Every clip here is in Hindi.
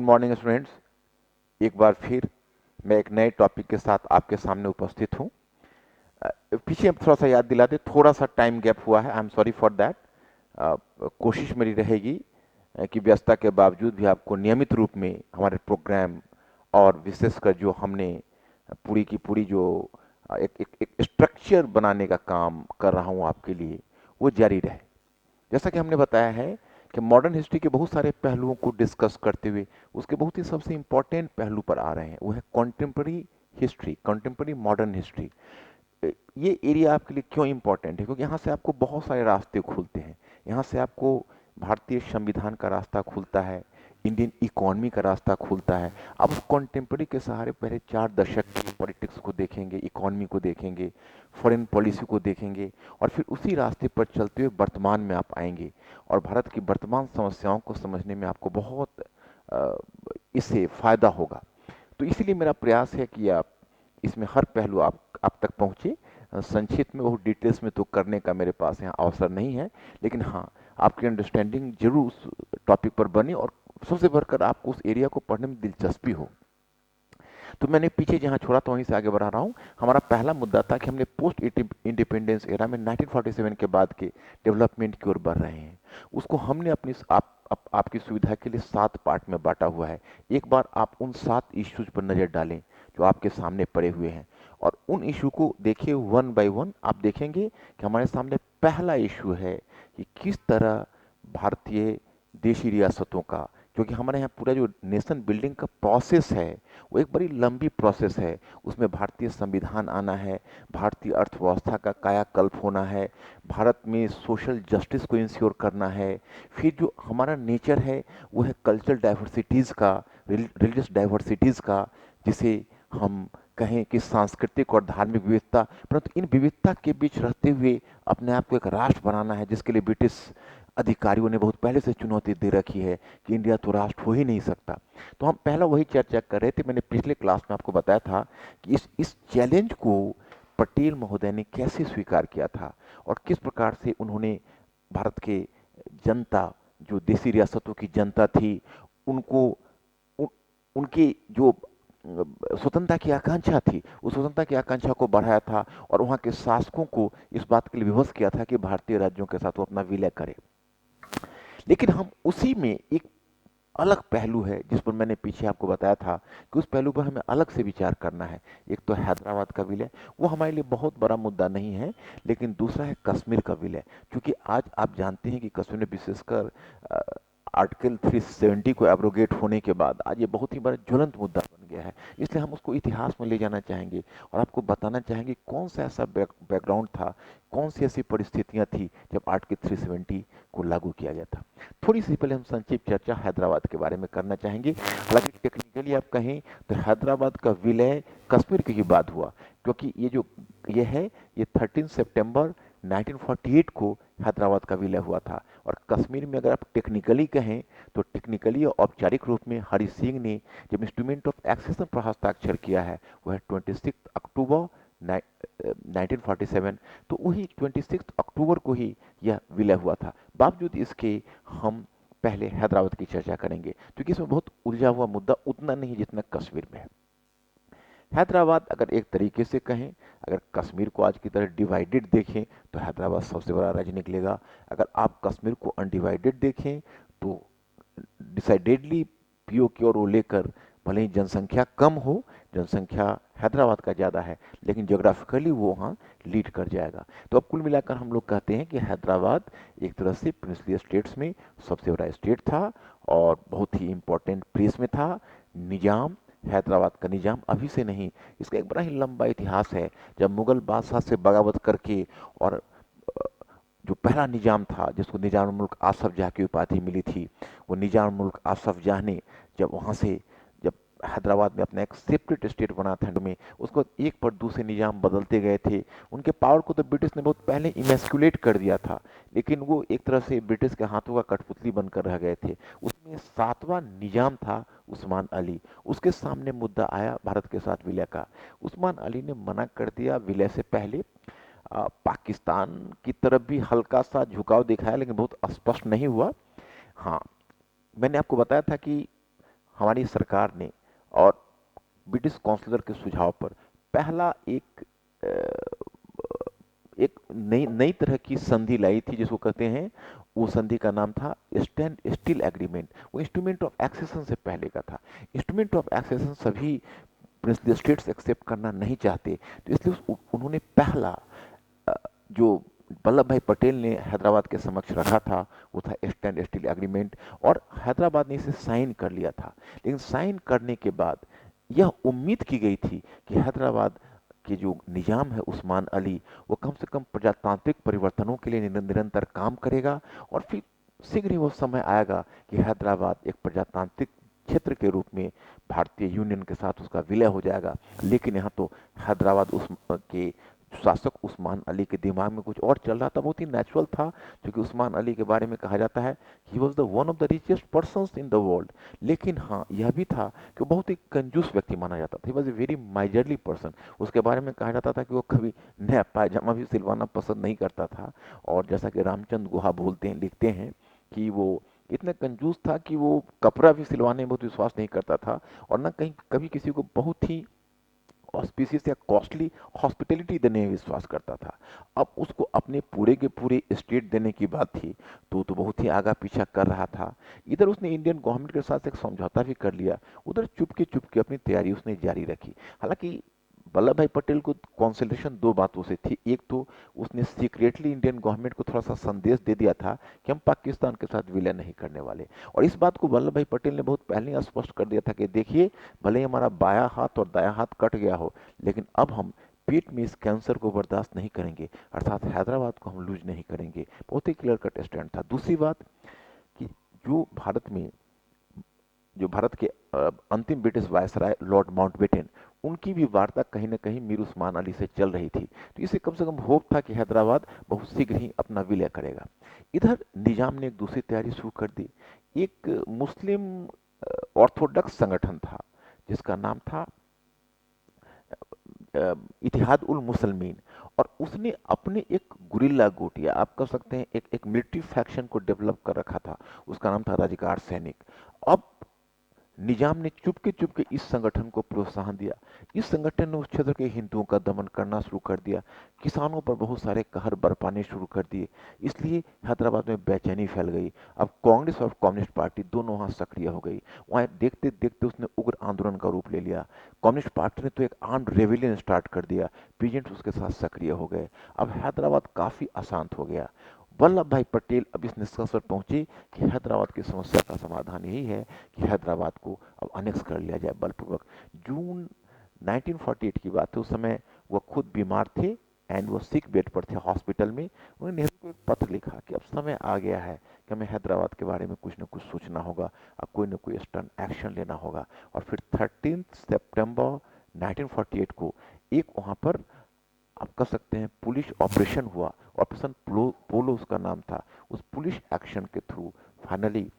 Morning students. एक बार फिर मैं एक नए टॉपिक के साथ आपके सामने उपस्थित हूँ। पीछे अब थोड़ा सा याद दिला दे, थोड़ा सा टाइम गैप हुआ है, I am sorry for that. कोशिश मेरी रहेगी कि व्यस्तता के बावजूद भी आपको नियमित रूप में हमारे प्रोग्राम और विशेषकर जो हमने पूरी की पूरी जो एक स्ट्रक्चर बनाने का काम कर रहा हूँ आपके लिए, वो जारी रहे। जैसा कि हमने बताया है कि मॉडर्न हिस्ट्री के बहुत सारे पहलुओं को डिस्कस करते हुए उसके बहुत ही सबसे इंपॉर्टेंट पहलू पर आ रहे हैं, वो है contemporary history, contemporary modern history. ये एरिया आपके लिए क्यों इंपॉर्टेंट है? क्योंकि यहाँ से आपको बहुत सारे रास्ते खुलते हैं। यहाँ से आपको भारतीय संविधान का रास्ता खुलता है, इंडियन इकोनॉमी का रास्ता खुलता है। आप उस कॉन्टेम्पररी के सहारे पहले 4 दशक की पॉलिटिक्स को देखेंगे, इकोनॉमी को देखेंगे, फॉरेन पॉलिसी को देखेंगे, और फिर उसी रास्ते पर चलते हुए वर्तमान में आप आएंगे और भारत की वर्तमान समस्याओं को समझने में आपको बहुत इससे फायदा होगा। तो इसीलिए मेरा प्रयास है कि आप इसमें हर पहलू आप तक पहुँचे। संक्षिप्त में बहुत डिटेल्स में तो करने का मेरे पास यहाँ अवसर नहीं है, लेकिन हाँ, आपकी अंडरस्टैंडिंग जरूर उस टॉपिक पर बने और सबसे बढ़कर आपको उस एरिया को पढ़ने में दिलचस्पी हो। तो मैंने पीछे जहाँ छोड़ा था वहीं से आगे बढ़ा रहा हूँ। हमारा पहला मुद्दा था कि हमने पोस्ट इंडिपेंडेंस एरा में 1947 के बाद के डेवलपमेंट की ओर बढ़ रहे हैं। उसको हमने अपनी आपकी सुविधा के लिए 7 पार्ट में बांटा हुआ है। एक बार आप उन 7 इश्यूज पर नज़र डालें जो आपके सामने पड़े हुए हैं, और उन इशू को देखिए वन बाय वन। आप देखेंगे कि हमारे सामने पहला इशू है कि किस तरह भारतीय देशी रियासतों का, क्योंकि हमारे यहाँ पूरा जो नेशन बिल्डिंग का प्रोसेस है वो एक बड़ी लंबी प्रोसेस है। उसमें भारतीय संविधान आना है, भारतीय अर्थव्यवस्था का कायाकल्प होना है, भारत में सोशल जस्टिस को इंश्योर करना है। फिर जो हमारा नेचर है वो है कल्चरल डाइवर्सिटीज़ का, रिलीजियस डाइवर्सिटीज़ का, जिसे हम कहें कि सांस्कृतिक और धार्मिक विविधता, परंतु इन विविधता के बीच रहते हुए अपने आप को एक राष्ट्र बनाना है, जिसके लिए ब्रिटिश अधिकारियों ने बहुत पहले से चुनौती दे रखी है कि इंडिया तो राष्ट्र हो ही नहीं सकता। तो हम पहला वही चर्चा कर रहे थे। मैंने पिछले क्लास में आपको बताया था कि इस चैलेंज को पटेल महोदय ने कैसे स्वीकार किया था और किस प्रकार से उन्होंने भारत के जनता, जो देसी रियासतों की जनता थी, उनको उन, उनकी जो स्वतंत्रता की आकांक्षा थी, उस स्वतंत्रता की आकांक्षा को बढ़ाया था और वहाँ के शासकों को इस बात के लिए विवश किया था कि भारतीय राज्यों के साथ वो अपना विलय करे। लेकिन हम उसी में एक अलग पहलू है जिस पर मैंने पीछे आपको बताया था कि उस पहलू पर हमें अलग से विचार करना है। एक तो हैदराबाद का विलय, वो हमारे लिए बहुत बड़ा मुद्दा नहीं है, लेकिन दूसरा है कश्मीर का विलय। क्योंकि आज आप जानते हैं कि कश्मीर में विशेषकर आर्टिकल 370 को एब्रोगेट होने के बाद आज ये बहुत ही बड़ा ज्वलंत मुद्दा बन गया है। इसलिए हम उसको इतिहास में ले जाना चाहेंगे और आपको बताना चाहेंगे कौन सा ऐसा बैकग्राउंड था, कौन सी ऐसी परिस्थितियां थी जब आर्टिकल 370 को लागू किया गया था। थोड़ी सी पहले हम संक्षिप्त चर्चा हैदराबाद के बारे में करना चाहेंगे। हालांकि टेक्निकली आप कहें तो हैदराबाद का विलय कश्मीर के ही बाद हुआ, क्योंकि ये है ये 13 सितंबर 1948 को हैदराबाद का विलय हुआ था। और कश्मीर में अगर आप टेक्निकली कहें तो टेक्निकली और औपचारिक रूप में हरि सिंह ने जब इंस्ट्रूमेंट ऑफ एक्सेशन पर हस्ताक्षर किया है वो है 26 अक्टूबर 1947। तो वही 26 अक्टूबर को ही यह विलय हुआ था। बावजूद इसके हम पहले हैदराबाद की चर्चा करेंगे, क्योंकि इसमें बहुत उलझा हुआ मुद्दा उतना नहीं जितना कश्मीर में है। हैदराबाद अगर एक तरीके से कहें, अगर कश्मीर को आज की तरह डिवाइडेड देखें तो हैदराबाद सबसे बड़ा राज्य निकलेगा। अगर आप कश्मीर को अनडिवाइडेड देखें तो डिसाइडेडली पीओके और वो लेकर भले ही जनसंख्या कम हो, जनसंख्या हैदराबाद का ज़्यादा है, लेकिन जोग्राफिकली वो वहाँ लीड कर जाएगा। तो अब कुल मिलाकर हम लोग कहते हैं कि हैदराबाद एक तरह से प्रिंसली स्टेट्स में सबसे बड़ा स्टेट था और बहुत ही इंपॉर्टेंट प्लेस में था। निजाम, हैदराबाद का निजाम अभी से नहीं, इसका एक बड़ा ही लंबा इतिहास है। जब मुगल बादशाह से बगावत करके और जो पहला निजाम था जिसको निजाम मुल्क आसफ जाह की उपाधि मिली थी, वो निजाम मुल्क आसफ जाह ने जब वहाँ से जब हैदराबाद में अपना एक सेपरेट स्टेट बना था में, उसको एक पर दूसरे निजाम बदलते गए थे। उनके पावर को तो ब्रिटिश ने बहुत पहले इमेस्कुलेट कर दिया था, लेकिन वो एक तरह से ब्रिटिश के हाथों का कठपुतली बनकर रह गए थे। उसमें 7वां निजाम था उस्मान अली। उसके सामने मुद्दा आया भारत के साथ विलय का। उस्मान अली ने मना कर दिया विलय से पहले। पाकिस्तान की तरफ भी हल्का सा झुकाव दिखाया, लेकिन बहुत स्पष्ट नहीं हुआ। हाँ, मैंने आपको बताया था कि हमारी सरकार ने और ब्रिटिश काउंसिलर के सुझाव पर पहला एक नई नई तरह की संधि लाई थी जिसको कहते हैं, वो संधि का नाम था स्टैंड स्टिल एग्रीमेंट। वो इंस्ट्रूमेंट ऑफ एक्सेशन से पहले का था। इंस्ट्रूमेंट ऑफ एक्सेशन सभी प्रिंसली स्टेट्स एक्सेप्ट करना नहीं चाहते, तो इसलिए उन्होंने पहला अ, जो वल्लभ भाई पटेल ने हैदराबाद के समक्ष रखा था वो था स्टैंड स्टिल एग्रीमेंट, और हैदराबाद ने इसे साइन कर लिया था। लेकिन साइन करने के बाद यह उम्मीद की गई थी कि हैदराबाद के जो निजाम है उस्मान अली, वो कम से कम प्रजातांत्रिक परिवर्तनों के लिए निरंतर काम करेगा, और फिर शीघ्र ही वो समय आएगा कि हैदराबाद एक प्रजातांत्रिक क्षेत्र के रूप में भारतीय यूनियन के साथ उसका विलय हो जाएगा। लेकिन यहाँ तो हैदराबाद उस के शासक उस्मान अली के दिमाग में कुछ और चल रहा था। बहुत ही नेचुरल था, क्योंकि उस्मान अली के बारे में कहा जाता है he was the one of the richest persons in the world. लेकिन हाँ, यह भी था कि वो बहुत ही कंजूस व्यक्ति माना जाता था। He was a very miserly person. उसके बारे में कहा जाता था कि वो कभी नया पायजामा भी सिलवाना पसंद नहीं करता था। और जैसा कि रामचंद्र गुहा बोलते हैं, लिखते हैं कि वो इतना कंजूस था कि वो कपड़ा भी सिलवाने में बहुत विश्वास नहीं करता था, और ना कहीं कभी किसी को बहुत ही ऑस्पिशियस या कॉस्टली हॉस्पिटैलिटी देने में विश्वास करता था। अब उसको अपने पूरे के पूरे स्टेट देने की बात थी, तो बहुत ही आगा पीछा कर रहा था। इधर उसने इंडियन गवर्नमेंट के साथ एक समझौता भी कर लिया, उधर चुपके चुपके अपनी तैयारी उसने जारी रखी। हालांकि वल्लभ भाई पटेल को कॉन्सलेशन दो बातों से थी। एक तो उसने सीक्रेटली इंडियन गवर्नमेंट को थोड़ा सा संदेश दे दिया था कि हम पाकिस्तान के साथ विलय नहीं करने वाले, और इस बात को वल्लभ भाई पटेल ने बहुत पहले ही स्पष्ट कर दिया था कि देखिए, भले ही हमारा बायां हाथ और दायां हाथ कट गया हो, लेकिन अब हम पेट में इस कैंसर को बर्दाश्त नहीं करेंगे, अर्थात हैदराबाद को हम लूज नहीं करेंगे। बहुत ही क्लियर कट स्टैंड था। दूसरी बात कि जो भारत में जो भारत के अंतिम ब्रिटिश वायसराय लॉर्ड माउंटबेटन, उनकी भी वार्ता कहीं ना कहीं मीर उस्मान अली से चल रही थी, तो इसे कम से कम होप था कि हैदराबाद बहुत शीघ्र ही अपना विलय करेगा। इधर निजाम ने एक दूसरी तैयारी शुरू कर दी। एक मुस्लिम ऑर्थोडॉक्स संगठन था जिसका नाम था इतिहाद उल मुसलमीन, और उसने अपने एक गुरिल्ला गुट, या आप कह सकते हैं एक मिलिट्री फैक्शन को डेवलप कर रखा था। उसका नाम था रजगार सैनिक। अब निजाम ने चुपके चुपके इस संगठन को प्रोत्साहन दिया। इस संगठन ने उस क्षेत्र के हिंदुओं का दमन करना शुरू कर दिया, किसानों पर बहुत सारे कहर बरपाने शुरू कर दिए। इसलिए हैदराबाद में बेचैनी फैल गई। अब कांग्रेस और कम्युनिस्ट पार्टी दोनों वहां सक्रिय हो गई। वहां देखते देखते उसने उग्र आंदोलन का रूप ले लिया। कम्युनिस्ट पार्टी ने तो एक आर्म्ड रेविलियन स्टार्ट कर दिया, पीजेंट्स उसके साथ सक्रिय हो गए। अब हैदराबाद काफी अशांत हो गया। वल्लभ भाई पटेल अब इस निष्कर्ष पर पहुंचे कि हैदराबाद की समस्या का समाधान यही है कि हैदराबाद को अब अनेक्स कर लिया जाए बलपूर्वक। जून 1948 की बात है। उस समय वह खुद बीमार थे एंड वो सिक बेड पर थे हॉस्पिटल में। उन्होंने नेहरू को एक पत्र लिखा कि अब समय आ गया है कि हमें हैदराबाद के बारे में कुछ न कुछ सोचना होगा, अब कोई न कोई स्टर्न एक्शन लेना होगा। और फिर 13 सितंबर 1948 को एक वहां पर आप कह सकते हैं पुलिस ऑपरेशन हुआ। ऑपरेशन पोलो उसका नाम था। उस पुलिस एक्शन के थ्रू फाइनली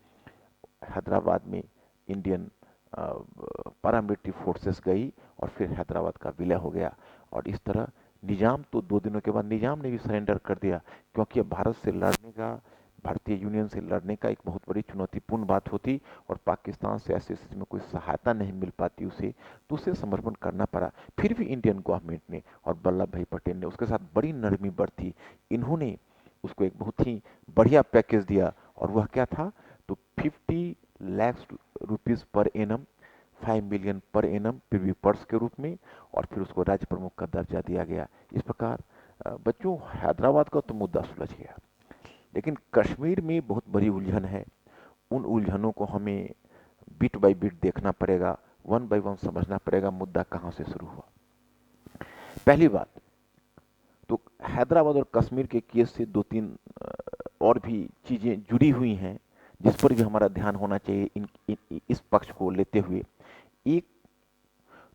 हैदराबाद में इंडियन पैरामिलिट्री फोर्सेस गई, और फिर हैदराबाद का विलय हो गया। और इस तरह निजाम तो 2 दिनों के बाद निजाम ने भी सरेंडर कर दिया, क्योंकि अब भारत से लड़ने का, भारतीय यूनियन से लड़ने का एक बहुत बड़ी चुनौतीपूर्ण बात होती, और पाकिस्तान से ऐसी स्थिति में कोई सहायता नहीं मिल पाती उसे, तो उसे समर्पण करना पड़ा। फिर भी इंडियन गवर्नमेंट ने और वल्लभ भाई पटेल ने उसके साथ बड़ी नरमी बरती। इन्होंने उसको एक बहुत ही बढ़िया पैकेज दिया, और वह क्या था, तो 50 lakh rupees per annum, 5 million per annum PV purse के रूप में, और फिर उसको राज्य प्रमुख का दर्जा दिया गया। इस प्रकार बच्चों, हैदराबाद का तो मुद्दा सुलझ गया, लेकिन कश्मीर में बहुत बड़ी उलझन है। उन उलझनों को हमें बिट बाय बिट देखना पड़ेगा, वन बाय वन समझना पड़ेगा मुद्दा कहां से शुरू हुआ। पहली बात तो हैदराबाद और कश्मीर के केस से 2-3 और भी चीजें जुड़ी हुई हैं जिस पर भी हमारा ध्यान होना चाहिए इस पक्ष को लेते हुए। एक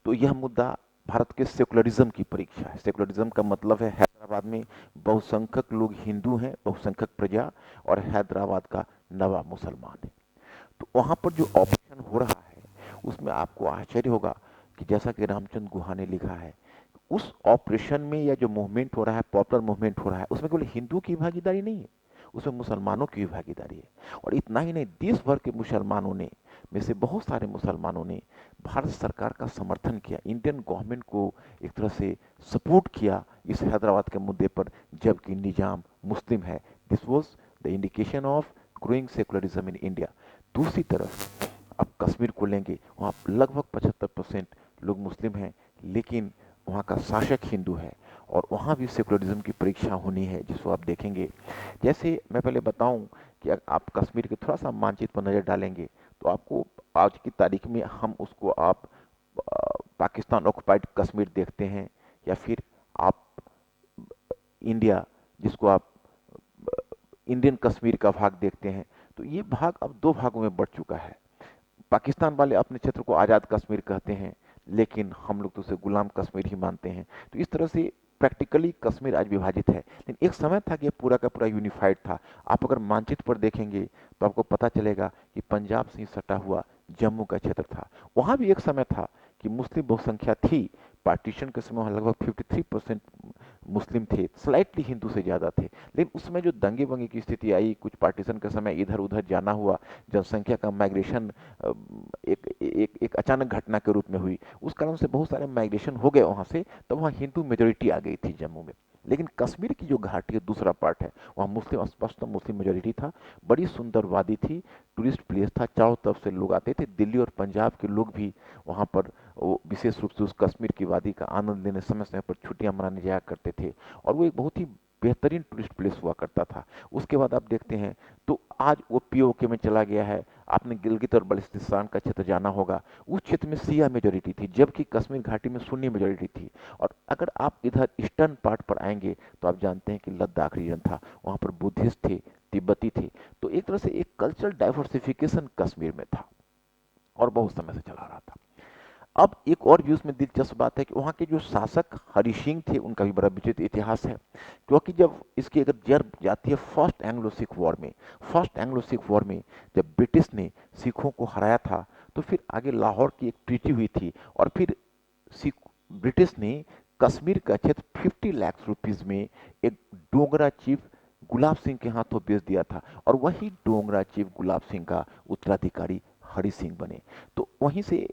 तो यह मुद्दा भारत के सेकुलरिज्म की परीक्षा है। सेकुलरिज्म का मतलब है हैदराबाद में बहुसंख्यक लोग हिंदू हैं, बहुसंख्यक प्रजा, और हैदराबाद का नवा मुसलमान है। तो वहां पर जो ऑपरेशन हो रहा है उसमें आपको आश्चर्य होगा कि जैसा कि रामचंद्र गुहा ने लिखा है, उस ऑपरेशन में या जो मूवमेंट हो रहा है, पॉपुलर मूवमेंट हो रहा है, उसमें केवल हिंदू की भागीदारी नहीं है, उसमें मुसलमानों की भी भागीदारी है। और इतना ही नहीं, देश भर के मुसलमानों ने में से बहुत सारे मुसलमानों ने भारत सरकार का समर्थन किया, इंडियन गवर्नमेंट को एक तरह से सपोर्ट किया इस हैदराबाद के मुद्दे पर, जबकि निजाम मुस्लिम है। This was the indication of growing secularism in India. दूसरी तरफ आप कश्मीर को लेंगे, वहाँ लगभग 75% लोग मुस्लिम हैं, लेकिन वहाँ का शासक हिंदू है, और वहाँ भी सेकुलरिज्म की परीक्षा होनी है, जिसको आप देखेंगे। जैसे मैं पहले बताऊं कि आप कश्मीर के थोड़ा सा मानचित्र पर नज़र डालेंगे तो आपको आज की तारीख में हम उसको आप पाकिस्तान ऑक्युपाइड कश्मीर देखते हैं, या फिर आप इंडिया जिसको आप इंडियन कश्मीर का भाग देखते हैं, तो ये भाग अब दो भागों में बढ़ चुका है। पाकिस्तान वाले अपने क्षेत्र को आज़ाद कश्मीर कहते हैं, लेकिन हम लोग तो उसे गुलाम कश्मीर ही मानते हैं। तो इस तरह से प्रैक्टिकली कश्मीर आज विभाजित है, लेकिन एक समय था कि ये पूरा का पूरा यूनिफाइड था। आप अगर मानचित्र पर देखेंगे तो आपको पता चलेगा कि पंजाब से ही सटा हुआ जम्मू का क्षेत्र था। वहाँ भी एक समय था कि मुस्लिम बहुसंख्या थी, पार्टीशन के समय वहाँ लगभग 53% मुस्लिम थे, स्लाइटली हिंदू से ज़्यादा थे। लेकिन उस समय जो दंगे वंगे की स्थिति आई, कुछ पार्टीशन के समय इधर उधर जाना हुआ, जनसंख्या का माइग्रेशन एक अचानक घटना के रूप में हुई, उस कारण से बहुत सारे माइग्रेशन हो गए वहाँ से, तब वहाँ हिंदू मेजोरिटी आ गई थी जम्मू में। लेकिन कश्मीर की जो घाटी है, दूसरा पार्ट है, वहाँ मुस्लिम स्पष्ट मुस्लिम मेजोरिटी था, बड़ी सुंदर वादी थी, टूरिस्ट प्लेस था, चारों तरफ से लोग आते थे, दिल्ली और पंजाब के लोग भी वहाँ पर वो विशेष रूप से उस कश्मीर की वादी का आनंद लेने समय समय पर छुट्टियां मनाने जाया करते थे, और वो एक बहुत ही बेहतरीन टूरिस्ट प्लेस हुआ करता था। उसके बाद आप देखते हैं तो आज वो पीओके में चला गया है। आपने गिलगित और बल्टिस्तान का क्षेत्र जाना होगा, उस क्षेत्र में शिया मेजोरिटी थी, जबकि कश्मीर घाटी में सुन्नी मेजोरिटी थी। और अगर आप इधर ईस्टर्न पार्ट पर आएंगे तो आप जानते हैं कि लद्दाख रीजन था, वहाँ पर बुद्धिस्ट थे, तिब्बती थे। तो एक तरह से एक कल्चरल डाइवर्सिफिकेशन कश्मीर में था और बहुत समय से चला रहा था। अब एक और भी उसमें दिलचस्प बात है कि वहाँ के जो शासक हरि सिंह थे, उनका भी बड़ा विचित्र इतिहास है, क्योंकि जब इसकी अगर जड़ जाती है फर्स्ट एंग्लो सिख वॉर में, फर्स्ट एंग्लो सिख वॉर में जब ब्रिटिश ने सिखों को हराया था, तो फिर आगे लाहौर की एक ट्रीटी हुई थी, और फिर सिख ब्रिटिश ने कश्मीर का क्षेत्र 50 लाख रुपीज में एक डोगरा चीफ गुलाब सिंह के हाथों बेच दिया था, और वही डोगरा चीफ गुलाब सिंह का उत्तराधिकारी हरि सिंह बने। तो वहीं से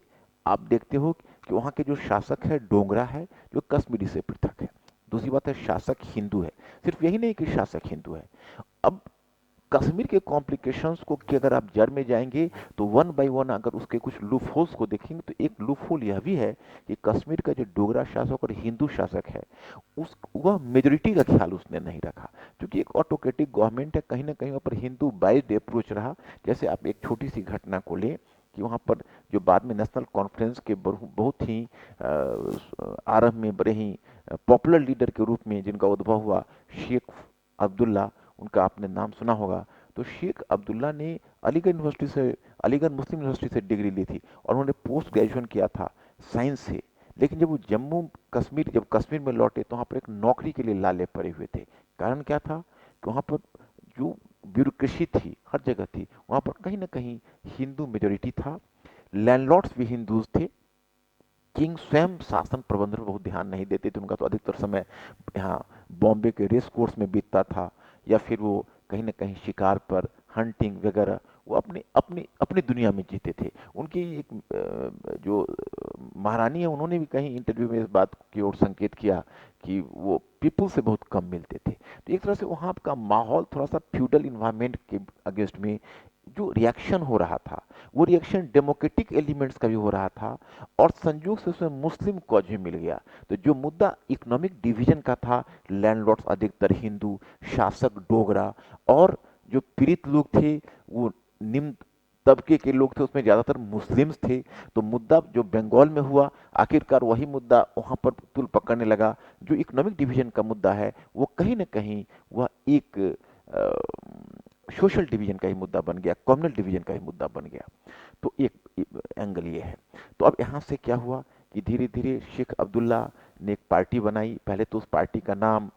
आप देखते हो कि वहाँ के जो शासक है डोगरा है, जो कश्मीरी से पृथक है। दूसरी बात है शासक हिंदू है। सिर्फ यही नहीं कि शासक हिंदू है, अब कश्मीर के कॉम्प्लिकेशंस को कि अगर आप जड़ में जाएंगे तो वन बाय वन अगर उसके कुछ लूप होल्स को देखेंगे तो एक लूप होल यह भी है कि कश्मीर का जो डोगरा शासक और हिंदू शासक है, उस वह मेजोरिटी का ख्याल उसने नहीं रखा, क्योंकि एक ऑटोक्रेटिक गवर्नमेंट है, कहीं ना कहीं वहाँ पर हिंदू बाइज्ड अप्रोच रहा। जैसे आप एक छोटी सी घटना को लें कि वहाँ पर जो बाद में नेशनल कॉन्फ्रेंस के बहुत ही आरंभ में बड़े ही पॉपुलर लीडर के रूप में जिनका उद्भव हुआ, शेख अब्दुल्ला, उनका आपने नाम सुना होगा। तो शेख अब्दुल्ला ने अलीगढ़ यूनिवर्सिटी से, अलीगढ़ मुस्लिम यूनिवर्सिटी से डिग्री ली थी, और उन्होंने पोस्ट ग्रेजुएशन किया था साइंस से। लेकिन जब वो जम्मू कश्मीर जब कश्मीर में लौटे तो वहाँ पर एक नौकरी के लिए लाले पड़े हुए थे। कारण क्या था कि वहाँ पर जो ब्यूरोक्रेसी थी हर जगह थी, वहाँ पर कहीं ना कहीं हिंदू मेजोरिटी था, लैंडलॉर्ड्स भी हिंदूज थे, किंग स्वयं शासन प्रबंधन पर बहुत ध्यान नहीं देते थे, उनका तो अधिकतर समय यहाँ बॉम्बे के रेस कोर्स में बीतता था, या फिर वो कहीं ना कहीं शिकार पर, हंटिंग वगैरह, वो अपने अपनी अपनी दुनिया में जीते थे। उनकी एक जो महारानी है, उन्होंने भी कहीं इंटरव्यू में इस बात की ओर संकेत किया कि वो पीपल से बहुत कम मिलते थे। तो एक तरह से वहाँ का माहौल थोड़ा सा फ्यूडल इन्वायरमेंट के अगेंस्ट में जो रिएक्शन हो रहा था, वो रिएक्शन डेमोक्रेटिक एलिमेंट्स का भी हो रहा था, और संयोग से उसमें मुस्लिम कॉज भी मिल गया। तो जो मुद्दा इकोनॉमिक डिवीजन का था, लैंडलॉर्ड्स अधिकतर हिंदू, शासक डोगरा, और जो पीड़ित लोग थे वो निम्न तबके के लोग थे, उसमें ज़्यादातर मुस्लिम्स थे। तो मुद्दा जो बंगाल में हुआ, आखिरकार वही मुद्दा वहाँ पर तुल पकड़ने लगा। जो इकोनॉमिक डिवीजन का मुद्दा है, वो कहीं ना कहीं वह एक सोशल डिवीजन का ही मुद्दा बन गया, कम्युनल डिवीजन का ही मुद्दा बन गया। तो एक एंगल ये है। तो अब यहाँ से क्या हुआ कि धीरे धीरे शेख अब्दुल्ला ने एक पार्टी बनाई। पहले तो उस पार्टी का नाम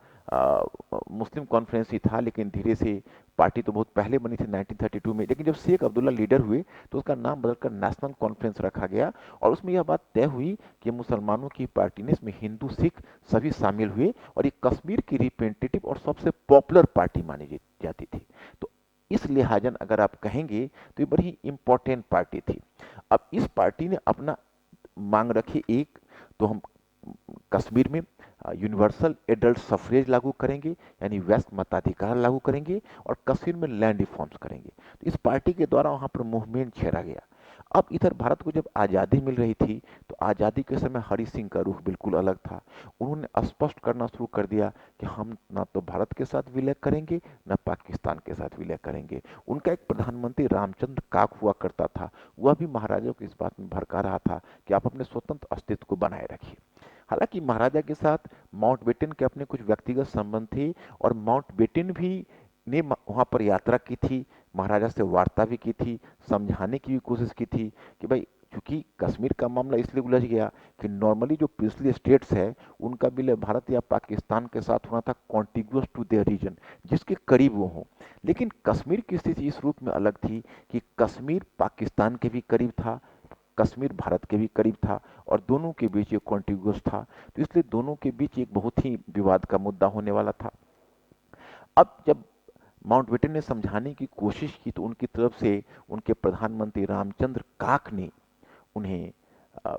मुस्लिम कॉन्फ्रेंस ही था, लेकिन धीरे से पार्टी तो बहुत पहले बनी थी 1932 में, लेकिन जब शेख अब्दुल्ला लीडर हुए तो उसका नाम बदलकर नेशनल कॉन्फ्रेंस रखा गया, और उसमें यह बात तय हुई कि मुसलमानों की पार्टी ने, इसमें हिंदू सिख सभी शामिल हुए, और ये कश्मीर की रिप्रेजेंटेटिव और सबसे पॉपुलर पार्टी मानी जाती थी। इस लिहाजन अगर आप कहेंगे तो ये बड़ी इंपॉर्टेंट पार्टी थी। अब इस पार्टी ने अपना मांग रखी एक, तो हम कश्मीर में यूनिवर्सल एडल्ट सफरेज लागू करेंगे, यानी वयस्क मताधिकार लागू करेंगे, और कश्मीर में लैंड रिफॉर्म्स करेंगे। तो इस पार्टी के द्वारा वहां पर मूवमेंट छेड़ा गया। अब इधर भारत को जब आज़ादी मिल रही थी, तो आज़ादी के समय हरि सिंह का रुख बिल्कुल अलग था। उन्होंने स्पष्ट करना शुरू कर दिया कि हम ना तो भारत के साथ विलय करेंगे, ना पाकिस्तान के साथ विलय करेंगे। उनका एक प्रधानमंत्री रामचंद्र काक हुआ करता था, वह भी महाराजा को इस बात में भड़का रहा था कि आप अपने स्वतंत्र अस्तित्व को बनाए रखिए। हालांकि महाराजा के साथ माउंटबेटन के अपने कुछ व्यक्तिगत संबंध थे, और माउंटबेटन भी ने वहां पर यात्रा की थी, महाराजा से वार्ता भी की थी, समझाने की भी कोशिश की थी कि भाई, क्योंकि कश्मीर का मामला इसलिए उलझ गया कि नॉर्मली जो पिछले स्टेट्स है उनका विलय भारत या पाकिस्तान के साथ होना था कॉन्टिग्यूस टू देयर रीजन, जिसके करीब वो हो। लेकिन कश्मीर की स्थिति इस रूप में अलग थी कि कश्मीर पाकिस्तान के भी करीब था, कश्मीर भारत के भी करीब था, और दोनों के बीच एक कॉन्टिग्यूस था। तो इसलिए दोनों के बीच एक बहुत ही विवाद का मुद्दा होने वाला था। अब जब माउंटबेटन ने समझाने की कोशिश की, तो उनकी तरफ से उनके प्रधानमंत्री रामचंद्र काक ने उन्हें अ,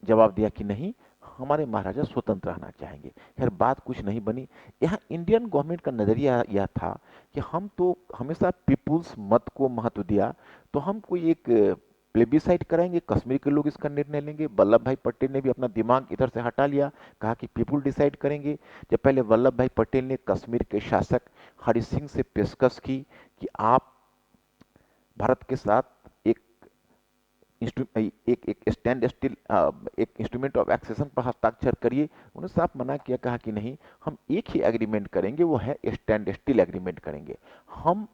जवाब दिया कि नहीं, हमारे महाराजा स्वतंत्र रहना चाहेंगे। खैर, बात कुछ नहीं बनी। यहाँ इंडियन गवर्नमेंट का नजरिया यह था कि हम तो हमेशा पीपुल्स मत को महत्व दिया, तो हम कोई एक प्लेबिसाइट कराएंगे, कश्मीर के लोग इसका निर्णय लेंगे। वल्लभ भाई पटेल ने भी अपना दिमाग इधर से हटा लिया, कहा कि पीपुल डिसाइड करेंगे। जब पहले वल्लभ भाई पटेल ने कश्मीर के शासक हरि सिंह से पेशकश की कि आप भारत के साथ एक एक एक स्टैंड स्टिल एक इंस्ट्रूमेंट ऑफ एक्सेशन पर हस्ताक्षर करिए, उन्होंने साफ मना किया, कहा कि नहीं, हम एक ही एग्रीमेंट करेंगे, वो है स्टैंड स्टिल एग्रीमेंट करेंगे। हम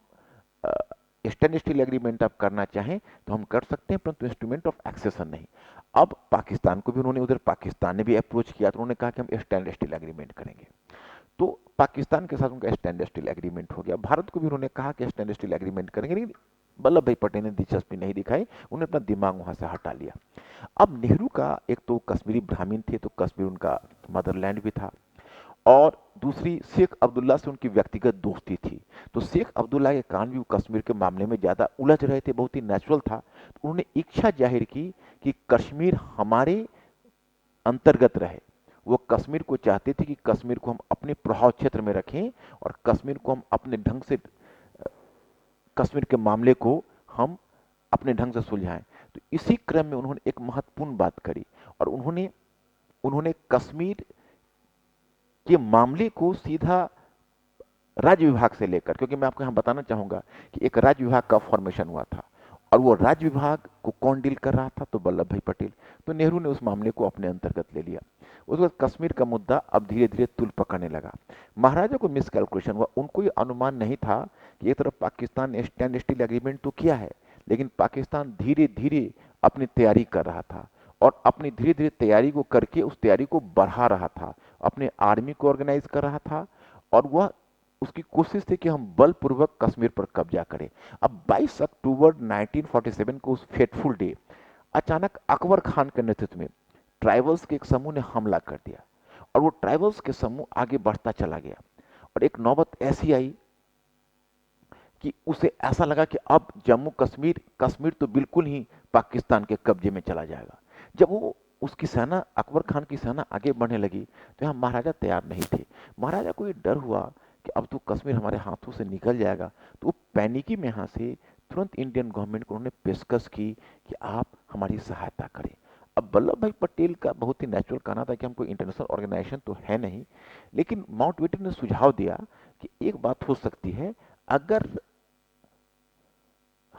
स्टैंड स्टिल एग्रीमेंट आप करना चाहें तो हम कर सकते हैं, परंतु इंस्ट्रूमेंट ऑफ एक्सेशन नहीं। अब पाकिस्तान को भी उन्होंने, उधर पाकिस्तान ने भी अप्रोच किया, तो उन्होंने कहा कि हम स्टैंड स्टिल एग्रीमेंट करेंगे। तो पाकिस्तान के साथ उनका स्टैंड स्टिल एग्रीमेंट हो गया। भारत को भी उन्होंने कहा कि स्टैंड स्टिल एग्रीमेंट करेंगे, लेकिन वल्लभ भाई पटेल ने दिलचस्पी नहीं दिखाई, उन्होंने अपना दिमाग वहां से हटा लिया। अब नेहरू का एक तो कश्मीरी ब्राह्मण थे, तो कश्मीर उनका मदरलैंड भी था, और दूसरी शेख अब्दुल्ला से उनकी व्यक्तिगत दोस्ती थी। तो शेख अब्दुल्ला के कारण भी वो कश्मीर के मामले में ज्यादा उलझ रहे थे, बहुत ही नेचुरल था। तो उन्होंने इच्छा जाहिर की कि कश्मीर हमारे अंतर्गत रहे। वो कश्मीर को चाहते थे कि कश्मीर को हम अपने प्रभाव क्षेत्र में रखें, और कश्मीर को हम अपने ढंग से, कश्मीर के मामले को हम अपने ढंग से सुलझाएं। तो इसी क्रम में उन्होंने एक महत्वपूर्ण बात करी, और उन्होंने उन्होंने कश्मीर के मामले को सीधा राज्य विभाग से लेकर, क्योंकि मैं आपको यहाँ बताना चाहूंगा कि एक राज्य विभाग का फॉर्मेशन हुआ था, और वो राज्य विभाग को कौन डील कर रहा था, तो वल्लभ भाई पटेल। तो नेहरू ने उस मामले को अपने अंतर्गत ले लिया। उसके बाद कश्मीर का मुद्दा अब धीरे धीरे तुल पकड़ने लगा। महाराजा को मिस कैलकुलेशन हुआ, उनको ये अनुमान नहीं था कि एक तरफ पाकिस्तान ने स्टैंड स्टिल एग्रीमेंट तो किया है, लेकिन पाकिस्तान धीरे धीरे अपनी तैयारी कर रहा था, और अपनी धीरे धीरे तैयारी को करके उस तैयारी को बढ़ा रहा था, अपने आर्मी को ऑर्गेनाइज कर रहा था, और वह उसकी कोशिश थी कि हम बलपूर्वक कश्मीर पर कब्जा करें। अब 22 अक्टूबर 1947 को, उस फेटफुल डे, अचानक अकबर खान के नेतृत्व में ट्राइबल्स के एक समूह ने हमला कर दिया, और वो ट्राइबल्स के समूह आगे बढ़ता चला गया, और एक नौबत ऐसी आई कि उसे ऐसा लगा कि अब जम्मू कश्मीर कश्मीर तो बिल्कुल ही पाकिस्तान के कब्जे में चला जाएगा। जब वो उसकी सेना, अकबर खान की सेना आगे बढ़ने लगी, तो यहाँ महाराजा तैयार नहीं थे। महाराजा को ये डर हुआ कि अब तो कश्मीर हमारे हाथों से निकल जाएगा। तो वो पैनिकी में यहाँ से तुरंत इंडियन गवर्नमेंट को उन्होंने पेशकश की कि आप हमारी सहायता करें। अब वल्लभ भाई पटेल का बहुत ही नेचुरल कहना था कि हम कोई इंटरनेशनल ऑर्गेनाइजेशन तो है नहीं, लेकिन माउंटबेटन ने सुझाव दिया कि एक बात हो सकती है, अगर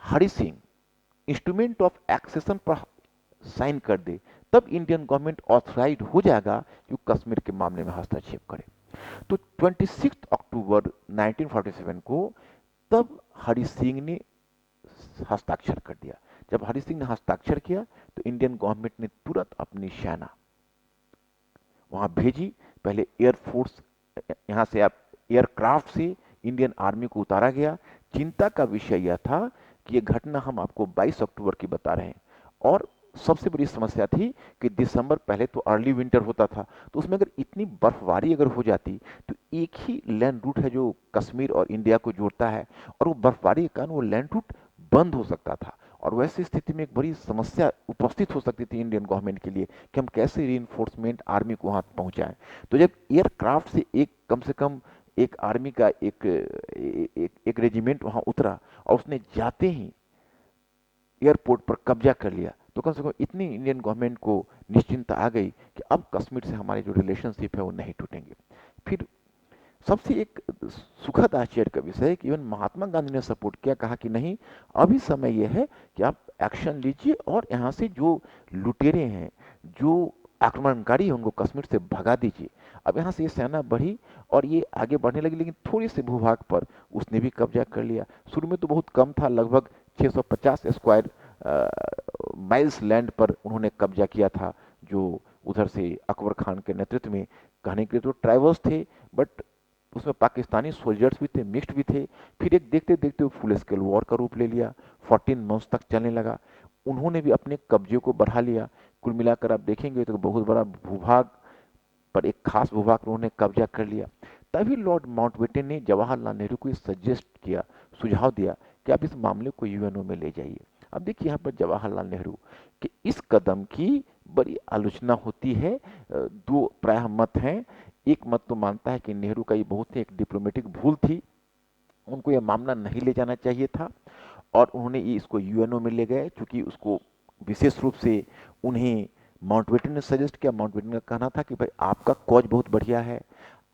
Hari Singh instrument of accession पर साइन कर दे, तब इंडियन गवर्नमेंट ऑथराइज हो जाएगा कि वो कश्मीर के मामले में हस्तक्षेप करे। तो 26 अक्टूबर 1947 को तब हरि सिंह ने हस्ताक्षर कर दिया। जब हरि सिंह ने हस्ताक्षर किया, तो इंडियन गवर्नमेंट ने तुरंत अपनी सेना वहां भेजी। पहले एयरफोर्स, यहां से आप एयरक्राफ्ट से इंडियन आर्मी को उतारा गया। चिंता का विषय यह था कि यह घटना हम आपको 22 अक्टूबर की बता रहे हैं, और सबसे बड़ी समस्या थी कि दिसंबर पहले तो अर्ली विंटर होता था, तो उसमें अगर इतनी बर्फबारी अगर हो जाती तो एक ही लैंड रूट है जो कश्मीर और इंडिया को जोड़ता है, और वो बर्फबारी के कारण वो लैंड रूट बंद हो सकता था। और वैसी स्थिति में एक बड़ी समस्या उपस्थित हो सकती थी इंडियन गवर्नमेंट के लिए कि हम कैसे रीइंफोर्समेंट आर्मी को वहां पहुंचाएं। तो जब एयरक्राफ्ट से एक कम से कम एक आर्मी का एक रेजिमेंट वहां उतरा और उसने जाते ही एयरपोर्ट पर कब्जा कर लिया, तो कम से कम इतनी इंडियन गवर्नमेंट को निश्चिंतता आ गई कि अब कश्मीर से हमारे जो रिलेशनशिप है वो नहीं टूटेंगे। फिर सबसे एक सुखद आश्चर्य का विषय है कि इवन महात्मा गांधी ने सपोर्ट किया, कहा कि नहीं, अभी समय यह है कि आप एक्शन लीजिए और यहाँ से जो लुटेरे हैं, जो आक्रमणकारी हैं, उनको कश्मीर से भगा दीजिए। अब यहाँ से ये सेना बढ़ी और ये आगे बढ़ने लगी, लेकिन थोड़ी से भूभाग पर उसने भी कब्जा कर लिया। शुरू में तो बहुत कम था, लगभग 650 स्क्वायर माइल्स लैंड पर उन्होंने कब्जा किया था, जो उधर से अकबर खान के नेतृत्व में, कहने के लिए तो ट्राइबल्स थे, बट उसमें पाकिस्तानी सोल्जर्स भी थे, मिक्स्ड भी थे। फिर एक देखते देखते वो फुल स्केल वॉर का रूप ले लिया, 14 मंथ्स तक चलने लगा। उन्होंने भी अपने कब्जे को बढ़ा लिया। कुल मिलाकर आप देखेंगे तो बहुत बड़ा भूभाग पर, एक खास भूभाग पर उन्होंने कब्जा कर लिया। तभी लॉर्ड माउंटबेटन ने जवाहरलाल नेहरू को सजेस्ट किया, सुझाव दिया कि आप इस मामले को यूएनओ में ले जाइए। अब देखिए यहाँ पर जवाहरलाल नेहरू कि इस कदम की बड़ी आलोचना होती है। दो प्रायः मत हैं। एक मत तो मानता है कि नेहरू का ये बहुत ही एक डिप्लोमेटिक भूल थी, उनको यह मामला नहीं ले जाना चाहिए था, और उन्होंने ये इसको यूएनओ में ले गए, क्योंकि उसको विशेष रूप से उन्हें माउंटबेटन ने सजेस्ट किया। माउंटबेटन का कहना था कि भाई आपका कॉज बहुत बढ़िया है,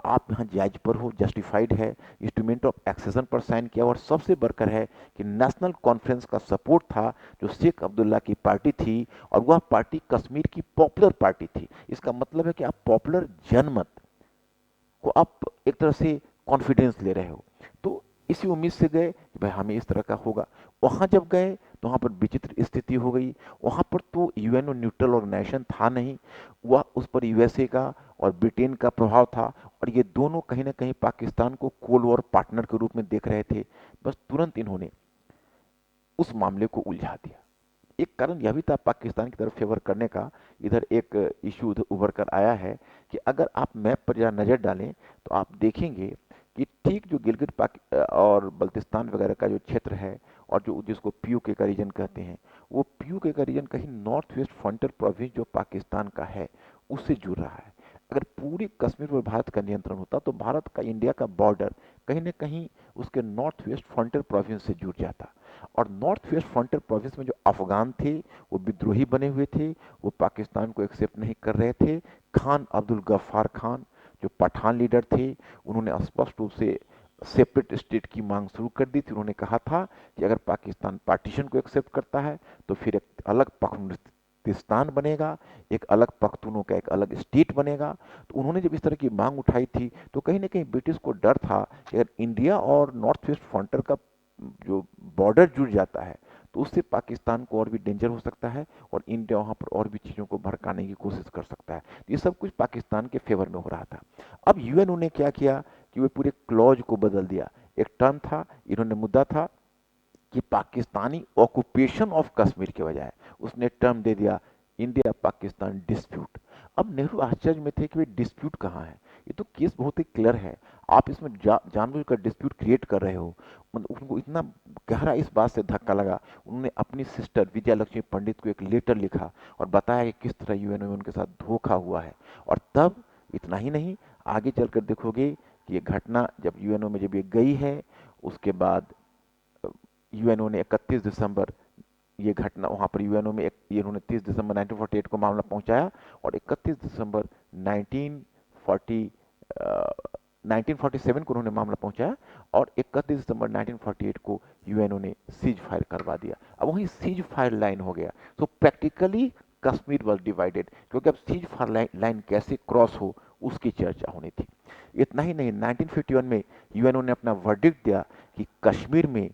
आप यहाँ जायज पर हो, जस्टिफाइड है, इंस्ट्रूमेंट ऑफ एक्सेशन पर साइन किया, और सबसे बढ़कर है कि नेशनल कॉन्फ्रेंस का सपोर्ट था जो शेख अब्दुल्ला की पार्टी थी, और वह पार्टी कश्मीर की पॉपुलर पार्टी थी। इसका मतलब है कि आप पॉपुलर जनमत को आप एक तरह से कॉन्फिडेंस ले रहे हो। तो इसी उम्मीद से गए कि भाई हमें इस तरह का होगा। वहां जब गए तो वहां पर विचित्र स्थिति हो गई। वहां पर तो यूएनओ न्यूट्रल ऑर्गेनाइजेशन था नहीं, वह उस पर यूएसए का और ब्रिटेन का प्रभाव था, और ये दोनों कहीं ना कहीं पाकिस्तान को कोल्ड वॉर पार्टनर के रूप में देख रहे थे। बस तुरंत इन्होंने उस मामले को उलझा दिया। एक कारण यह भी था पाकिस्तान की तरफ फेवर करने का। इधर एक इशू उभर कर आया है कि अगर आप मैप पर जरा नजर डालें तो आप देखेंगे कि ठीक जो गिलगित और बल्तिस्तान वगैरह का जो क्षेत्र है, और जो जिसको पीयूके का रीजन कहते हैं, वो पीयूके का रीजन कहीं नॉर्थ वेस्ट फ्रंटियर प्रोविंस जो पाकिस्तान का है उससे जुड़ रहा है। अगर पूरी कश्मीर पर भारत का नियंत्रण होता तो भारत का इंडिया का बॉर्डर कहीं ना कहीं उसके नॉर्थ वेस्ट फ्रंटियर प्रोविंस से जुड़ जाता। और नॉर्थ वेस्ट फ्रंटियर प्रोविंस में जो अफगान थे वो विद्रोही बने हुए थे, वो पाकिस्तान को एक्सेप्ट नहीं कर रहे थे। खान अब्दुल गफ्फार खान जो पठान लीडर थे, उन्होंने स्पष्ट रूप से सेपरेट स्टेट की मांग शुरू कर दी थी। उन्होंने कहा था कि अगर पाकिस्तान पार्टीशन को एक्सेप्ट करता है तो फिर एक अलग पख्तूनिस्तान बनेगा, एक अलग पख्तूनों का एक अलग स्टेट बनेगा। तो उन्होंने जब इस तरह की मांग उठाई थी तो कहीं ना कहीं ब्रिटिश को डर था कि अगर इंडिया और नॉर्थ वेस्ट फ्रंटियर का जो बॉर्डर जुड़ जाता है तो उससे पाकिस्तान को और भी डेंजर हो सकता है, और इंडिया वहां पर और भी चीजों को भड़काने की कोशिश कर सकता है। तो ये सब कुछ पाकिस्तान के फेवर में हो रहा था। अब यूएनओ ने क्या किया कि वे पूरे क्लॉज को बदल दिया। एक टर्म था, इन्होंने मुद्दा था कि पाकिस्तानी ऑक्यूपेशन ऑफ कश्मीर के बजाय उसने टर्म दे दिया इंडिया पाकिस्तान डिस्प्यूट। अब नेहरू आश्चर्य में थे कि वे डिस्प्यूट कहाँ है, ये तो केस बहुत ही क्लियर है, आप इसमें जानबूझकर डिस्प्यूट क्रिएट कर रहे हो। मतलब उनको इतना गहरा इस बात से धक्का लगा, उन्होंने अपनी सिस्टर विजया लक्ष्मी पंडित को एक लेटर लिखा और बताया कि किस तरह यूएनओ में उनके साथ धोखा हुआ है। और तब इतना ही नहीं, आगे चलकर देखोगे कि ये घटना जब यूएनओ में जब ये गई है, उसके बाद यूएनओ ने 31 दिसंबर ये घटना वहां पर यूएनओ में ये उन्होंने 30 दिसंबर 1948 को मामला पहुंचाया, और 31 दिसंबर 1940 1947 को उन्होंने मामला पहुंचाया, और 31 दिसंबर 1948 को यूएनओ ने सीज फायर करवा दिया। अब वही सीज फायर लाइन हो गया। तो प्रैक्टिकली कश्मीर वॉज डिवाइडेड, क्योंकि अब सीज फायर लाइन कैसे क्रॉस हो उसकी चर्चा होनी थी। इतना ही नहीं, 1951 में यूएनओ ने अपना वर्डिक्ट दिया कि कश्मीर में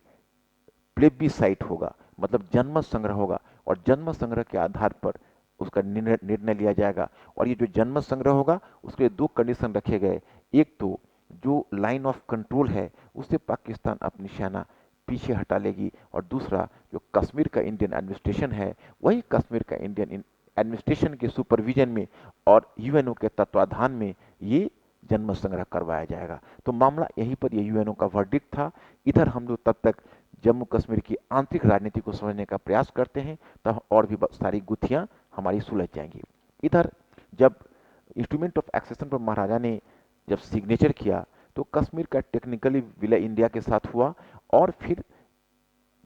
प्लेबिसाइट होगा, मतलब जनमत संग्रह होगा, और जनमत संग्रह के आधार पर उसका निर्णय लिया जाएगा। और ये जो जनमत संग्रह होगा उसके लिए दो कंडीशन रखे गए। एक तो जो लाइन ऑफ कंट्रोल है उससे पाकिस्तान अपनी सेना पीछे हटा लेगी, और दूसरा जो कश्मीर का इंडियन एडमिनिस्ट्रेशन है वही कश्मीर का इंडियन एडमिनिस्ट्रेशन के सुपरविजन में और यूएनओ के तत्वाधान में ये जन्म संग्रह करवाया जाएगा। तो मामला यहीं पर ये यूएनओ का वर्डिक्ट था। इधर हम लोग तब तक जम्मू कश्मीर की आंतरिक राजनीति को समझने का प्रयास करते हैं, तब और भी सारी गुत्थियां हमारी सुलझ जाएंगी। इधर जब इंस्ट्रूमेंट ऑफ एक्सेशन पर महाराजा ने जब सिग्नेचर किया तो कश्मीर का टेक्निकली विलय इंडिया के साथ हुआ और फिर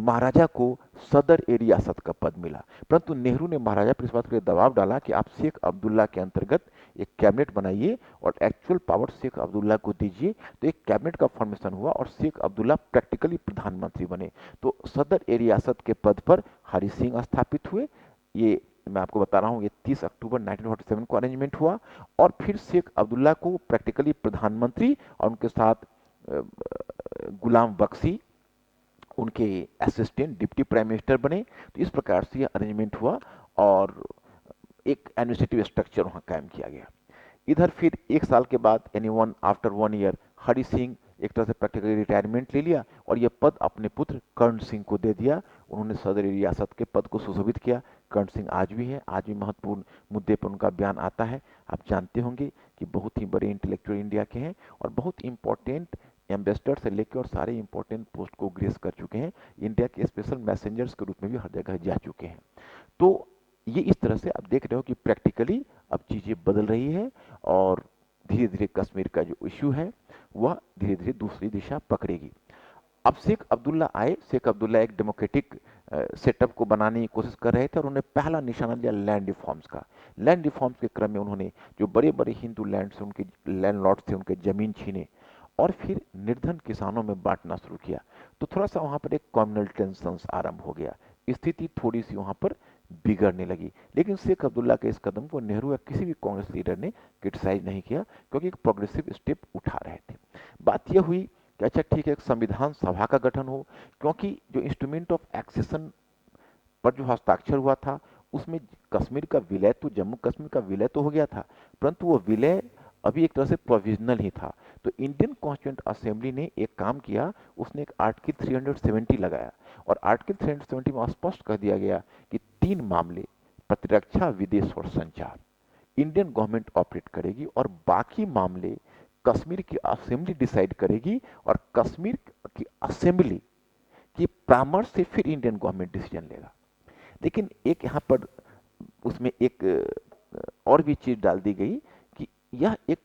महाराजा को सदर ए रियासत का पद मिला। परंतु नेहरू ने महाराजा पर इस बात के लिए दबाव डाला कि आप शेख अब्दुल्ला के अंतर्गत एक कैबिनेट बनाइए और एक्चुअल पावर शेख अब्दुल्ला को दीजिए। तो एक कैबिनेट का फॉर्मेशन हुआ और शेख अब्दुल्ला प्रैक्टिकली प्रधानमंत्री बने। तो सदर ए रियासत के पद पर हरि सिंह स्थापित हुए। ये मैं आपको बता रहा हूँ, ये 30 अक्टूबर 1947 को अरेंजमेंट हुआ और फिर शेख अब्दुल्ला को प्रैक्टिकली प्रधानमंत्री और उनके साथ गुलाम बख्शी उनके असिस्टेंट डिप्टी प्राइम मिनिस्टर बने। तो इस प्रकार से यह अरेंजमेंट हुआ और एक एडमिनिस्ट्रेटिव स्ट्रक्चर वहाँ कायम किया गया। इधर फिर एक साल के बाद यानी आफ्टर 1 ईयर हरि सिंह एक तरह से प्रैक्टिकली रिटायरमेंट ले लिया और यह पद अपने पुत्र कर्ण सिंह को दे दिया। उन्होंने सदर रियासत के पद को सुशोभित किया। कर्ण सिंह आज भी हैं, आज भी महत्वपूर्ण मुद्दे पर उनका बयान आता है। आप जानते होंगे कि बहुत ही बड़े इंटेलेक्चुअल इंडिया के हैं और बहुत इंपॉर्टेंट एम्बेसडर से लेकर और सारे इंपॉर्टेंट पोस्ट को ग्रेस कर चुके हैं। इंडिया के स्पेशल मैसेंजर्स के रूप में भी हर जगह जा चुके हैं। तो ये इस तरह से आप देख रहे हो कि प्रैक्टिकली अब चीज़ें बदल रही है और धीरे धीरे कश्मीर का जो इश्यू है वह धीरे धीरे दूसरी दिशा पकड़ेगी। अब शेख अब्दुल्ला आए। शेख अब्दुल्ला एक डेमोक्रेटिक सेटअप को बनाने की कोशिश कर रहे थे और उन्होंने पहला निशाना लिया लैंड रिफॉर्म्स का। लैंड रिफॉर्म्स के क्रम में उन्होंने जो बड़े बड़े हिंदू लैंड से उनके लैंडलॉर्ड थे उनके जमीन छीने और फिर निर्धन किसानों में बांटना शुरू किया। तो थोड़ा सा वहाँ पर एक कम्युनल टेंशन आरंभ हो गया, स्थिति थोड़ी सी वहाँ पर बिगड़ने लगी। लेकिन शेख अब्दुल्ला के इस कदम को नेहरू या किसी भी कांग्रेस लीडर ने क्रिटिसाइज नहीं किया क्योंकि एक प्रोग्रेसिव स्टेप उठा रहे थे। बात यह हुई कि अच्छा ठीक है एक संविधान सभा का गठन हो, क्योंकि जो इंस्ट्रूमेंट ऑफ एक्सेशन पर जो हस्ताक्षर हुआ था उसमें कश्मीर का विलय तो जम्मू कश्मीर का विलय तो हो गया था, परंतु वो विलय अभी एक तरह से प्रोविजनल ही था। तो इंडियन कॉन्स्टिट्यूंट असेंबली ने एक काम किया, उसने एक आर्टिकल 370 लगाया और आर्टिकल 370 में स्पष्ट कर दिया गया कि 3 मामले प्रतिरक्षा, विदेश और संचार इंडियन गवर्नमेंट ऑपरेट करेगी और बाकी मामले कश्मीर की असेंबली डिसाइड करेगी और कश्मीर की असेंबली की परामर्श से फिर इंडियन गवर्नमेंट डिसीजन लेगा। लेकिन एक यहाँ पर उसमें एक और भी चीज डाल दी गई कि यह एक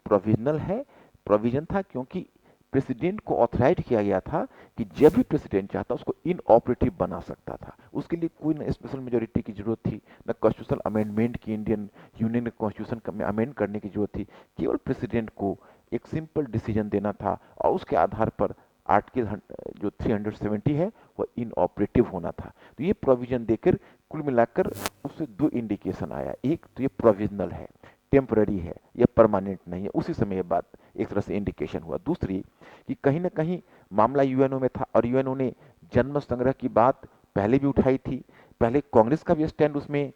प्रोविजन था क्योंकि प्रेसिडेंट को ऑथराइज किया गया था कि जब भी प्रेसिडेंट चाहता उसको इनऑपरेटिव बना सकता था। उसके लिए कोई न स्पेशल मेजोरिटी की जरूरत थी, न कॉन्स्टिट्यूशनल अमेंडमेंट की, इंडियन यूनियन के कॉन्स्टिट्यूशन में अमेंड करने की जरूरत थी। केवल प्रेसिडेंट को एक सिंपल डिसीजन देना था और उसके आधार पर आर्टिकल जो 370 है वह इनऑपरेटिव होना था। तो ये प्रोविजन देकर कुल मिलाकर उससे 2 इंडिकेशन आया, एक तो ये प्रोविजनल है, टेम्पररी है, यह परमानेंट नहीं है, उसी समय ये बात एक तरह से इंडिकेशन हुआ। दूसरी कि कहीं ना कहीं मामला यूएनओ में था और यूएनओ ने जन्म संग्रह की बात पहले भी उठाई थी। पहले कांग्रेस का भी स्टैंड उसमें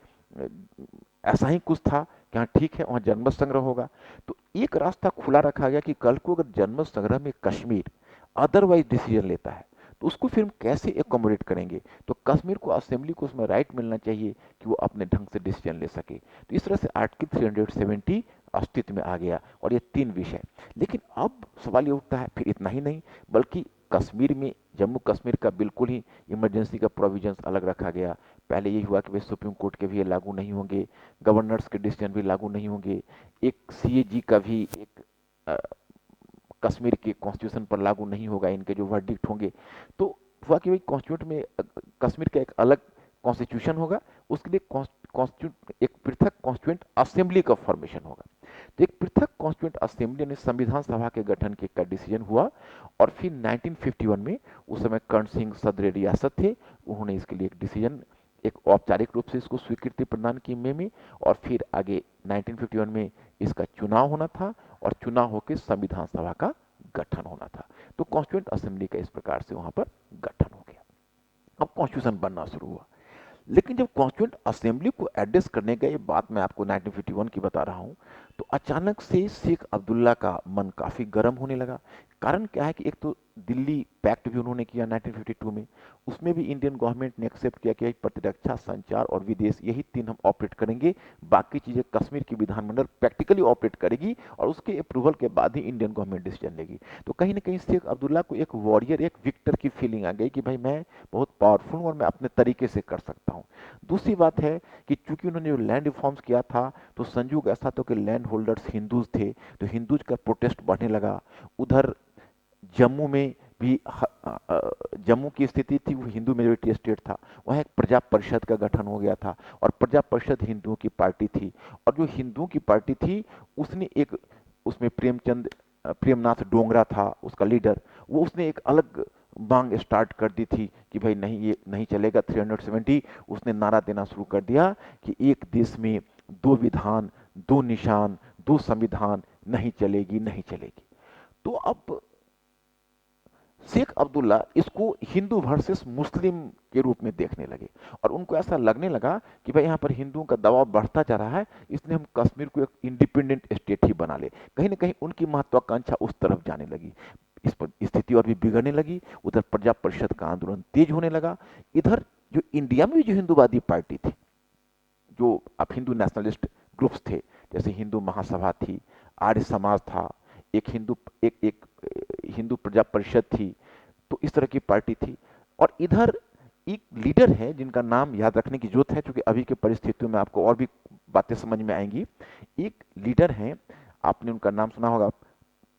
ऐसा ही कुछ था कि हाँ ठीक है वहाँ जन्म संग्रह होगा। तो एक रास्ता खुला रखा गया कि कल को अगर जन्म संग्रह में कश्मीर अदरवाइज डिसीजन लेता है तो उसको फिर हम कैसे एकोमोडेट करेंगे। तो कश्मीर को असेंबली को उसमें राइट मिलना चाहिए कि वो अपने ढंग से डिसीजन ले सके। तो इस तरह से आर्टिकल 370 अस्तित्व में आ गया और ये 3 विषय। लेकिन अब सवाल ये उठता है फिर इतना ही नहीं बल्कि कश्मीर में जम्मू कश्मीर का बिल्कुल ही इमरजेंसी का प्रोविजंस अलग रखा गया। पहले यही हुआ कि भाई सुप्रीम कोर्ट के भी ये लागू नहीं होंगे, गवर्नर्स के डिसीजन भी लागू नहीं होंगे, एक सीएजी का भी एक कश्मीर के कॉन्स्टिट्यूशन पर लागू नहीं होगा, इनके जो वर्डिक्ट होंगे। तो हुआ कि भाई कॉन्स्टिट्यूट में कश्मीर का एक अलग कॉन्स्टिट्यूशन होगा, उसके लिए कॉन्स्टिट्यूट एक पृथक कॉन्स्टिट्यूंट असेंबली का फॉर्मेशन होगा। तो एक पृथक कॉन्स्टिट्यूंट असेंबली यानी संविधान सभा के गठन के का डिसीजन हुआ और फिर 1951 में उस समय कर्ण सिंह सदर रियासत थे, उन्होंने इसके लिए एक डिसीजन एक औपचारिक रूप से इसको स्वीकृति प्रदान की मई में और फिर आगे 1951 में इसका चुनाव होना था और चुनाव होकर संविधान सभा का गठन होना था। तो कॉन्स्टिट्यूंट असेंबली का इस प्रकार से वहां पर गठन हो गया। अब कॉन्स्टिट्यूशन बनना शुरू हुआ। लेकिन जब कॉन्स्टिट्यूंट असेंबली को एड्रेस करने गए, बात मैं आपको 1951 की बता रहा हूं, तो अचानक से शेख अब्दुल्ला का मन काफी गर्म होने लगा। कारण क्या है कि एक तो दिल्ली पैक्ट भी उन्होंने किया 1952 में, उसमें भी इंडियन गवर्नमेंट ने एक्सेप्ट किया कि प्रतिरक्षा, संचार और विदेश, यही तीन हम ऑपरेट करेंगे, बाकी चीजें कश्मीर की विधानमंडल प्रैक्टिकली ऑपरेट करेगी और उसके अप्रूवल के बाद ही इंडियन गवर्नमेंट डिसीजन लेगी। तो कहीं ना कहीं शेख अब्दुल्ला को एक वॉरियर, एक विक्टर की फीलिंग आ गई कि भाई मैं बहुत पावरफुल हूं और मैं अपने तरीके से कर सकता हूं। दूसरी बात है कि चूंकि उन्होंने जो लैंड रिफॉर्म्स किया था, तो संयोग ऐसा था कि लैंड होल्डर्स हिंदूज थे, तो हिंदूज का प्रोटेस्ट बढ़ने लगा। उधर जम्मू में भी जम्मू की स्थिति थी, वो हिंदू मेजोरिटी स्टेट था, वहाँ एक प्रजा परिषद का गठन हो गया था और प्रजा परिषद हिंदुओं की पार्टी थी। और जो हिंदुओं की पार्टी थी उसने एक, उसमें प्रेमनाथ डोगरा था उसका लीडर, वो उसने एक अलग मांग स्टार्ट कर दी थी कि भाई नहीं, ये नहीं चलेगा 370। उसने नारा देना शुरू कर दिया कि एक देश में दो विधान, दो निशान, दो संविधान, नहीं चलेगी, नहीं चलेगी। तो अब शेख अब्दुल्ला इसको हिंदू वर्सेस मुस्लिम के रूप में देखने लगे और उनको ऐसा लगने लगा कि भाई यहाँ पर हिंदुओं का दबाव बढ़ता जा रहा है, इसलिए हम कश्मीर को एक इंडिपेंडेंट स्टेट ही बना ले। कहीं ना कहीं उनकी महत्वाकांक्षा उस तरफ जाने लगी, इस पर स्थिति और भी बिगड़ने लगी। उधर प्रजा परिषद का आंदोलन तेज होने लगा। इधर जो इंडिया में भी जो हिंदूवादी पार्टी थी, जो अब हिंदू नेशनलिस्ट ग्रुप्स थे, जैसे हिंदू महासभा थी, आर्य समाज था, एक हिंदू एक एक हिंदू प्रजा परिषद थी, तो इस तरह की पार्टी थी। और इधर एक लीडर है जिनका नाम याद रखने की जरूरत है, क्योंकि अभी के परिस्थितियों में आपको और भी बातें समझ में आएंगी। एक लीडर है, आपने उनका नाम सुना होगा,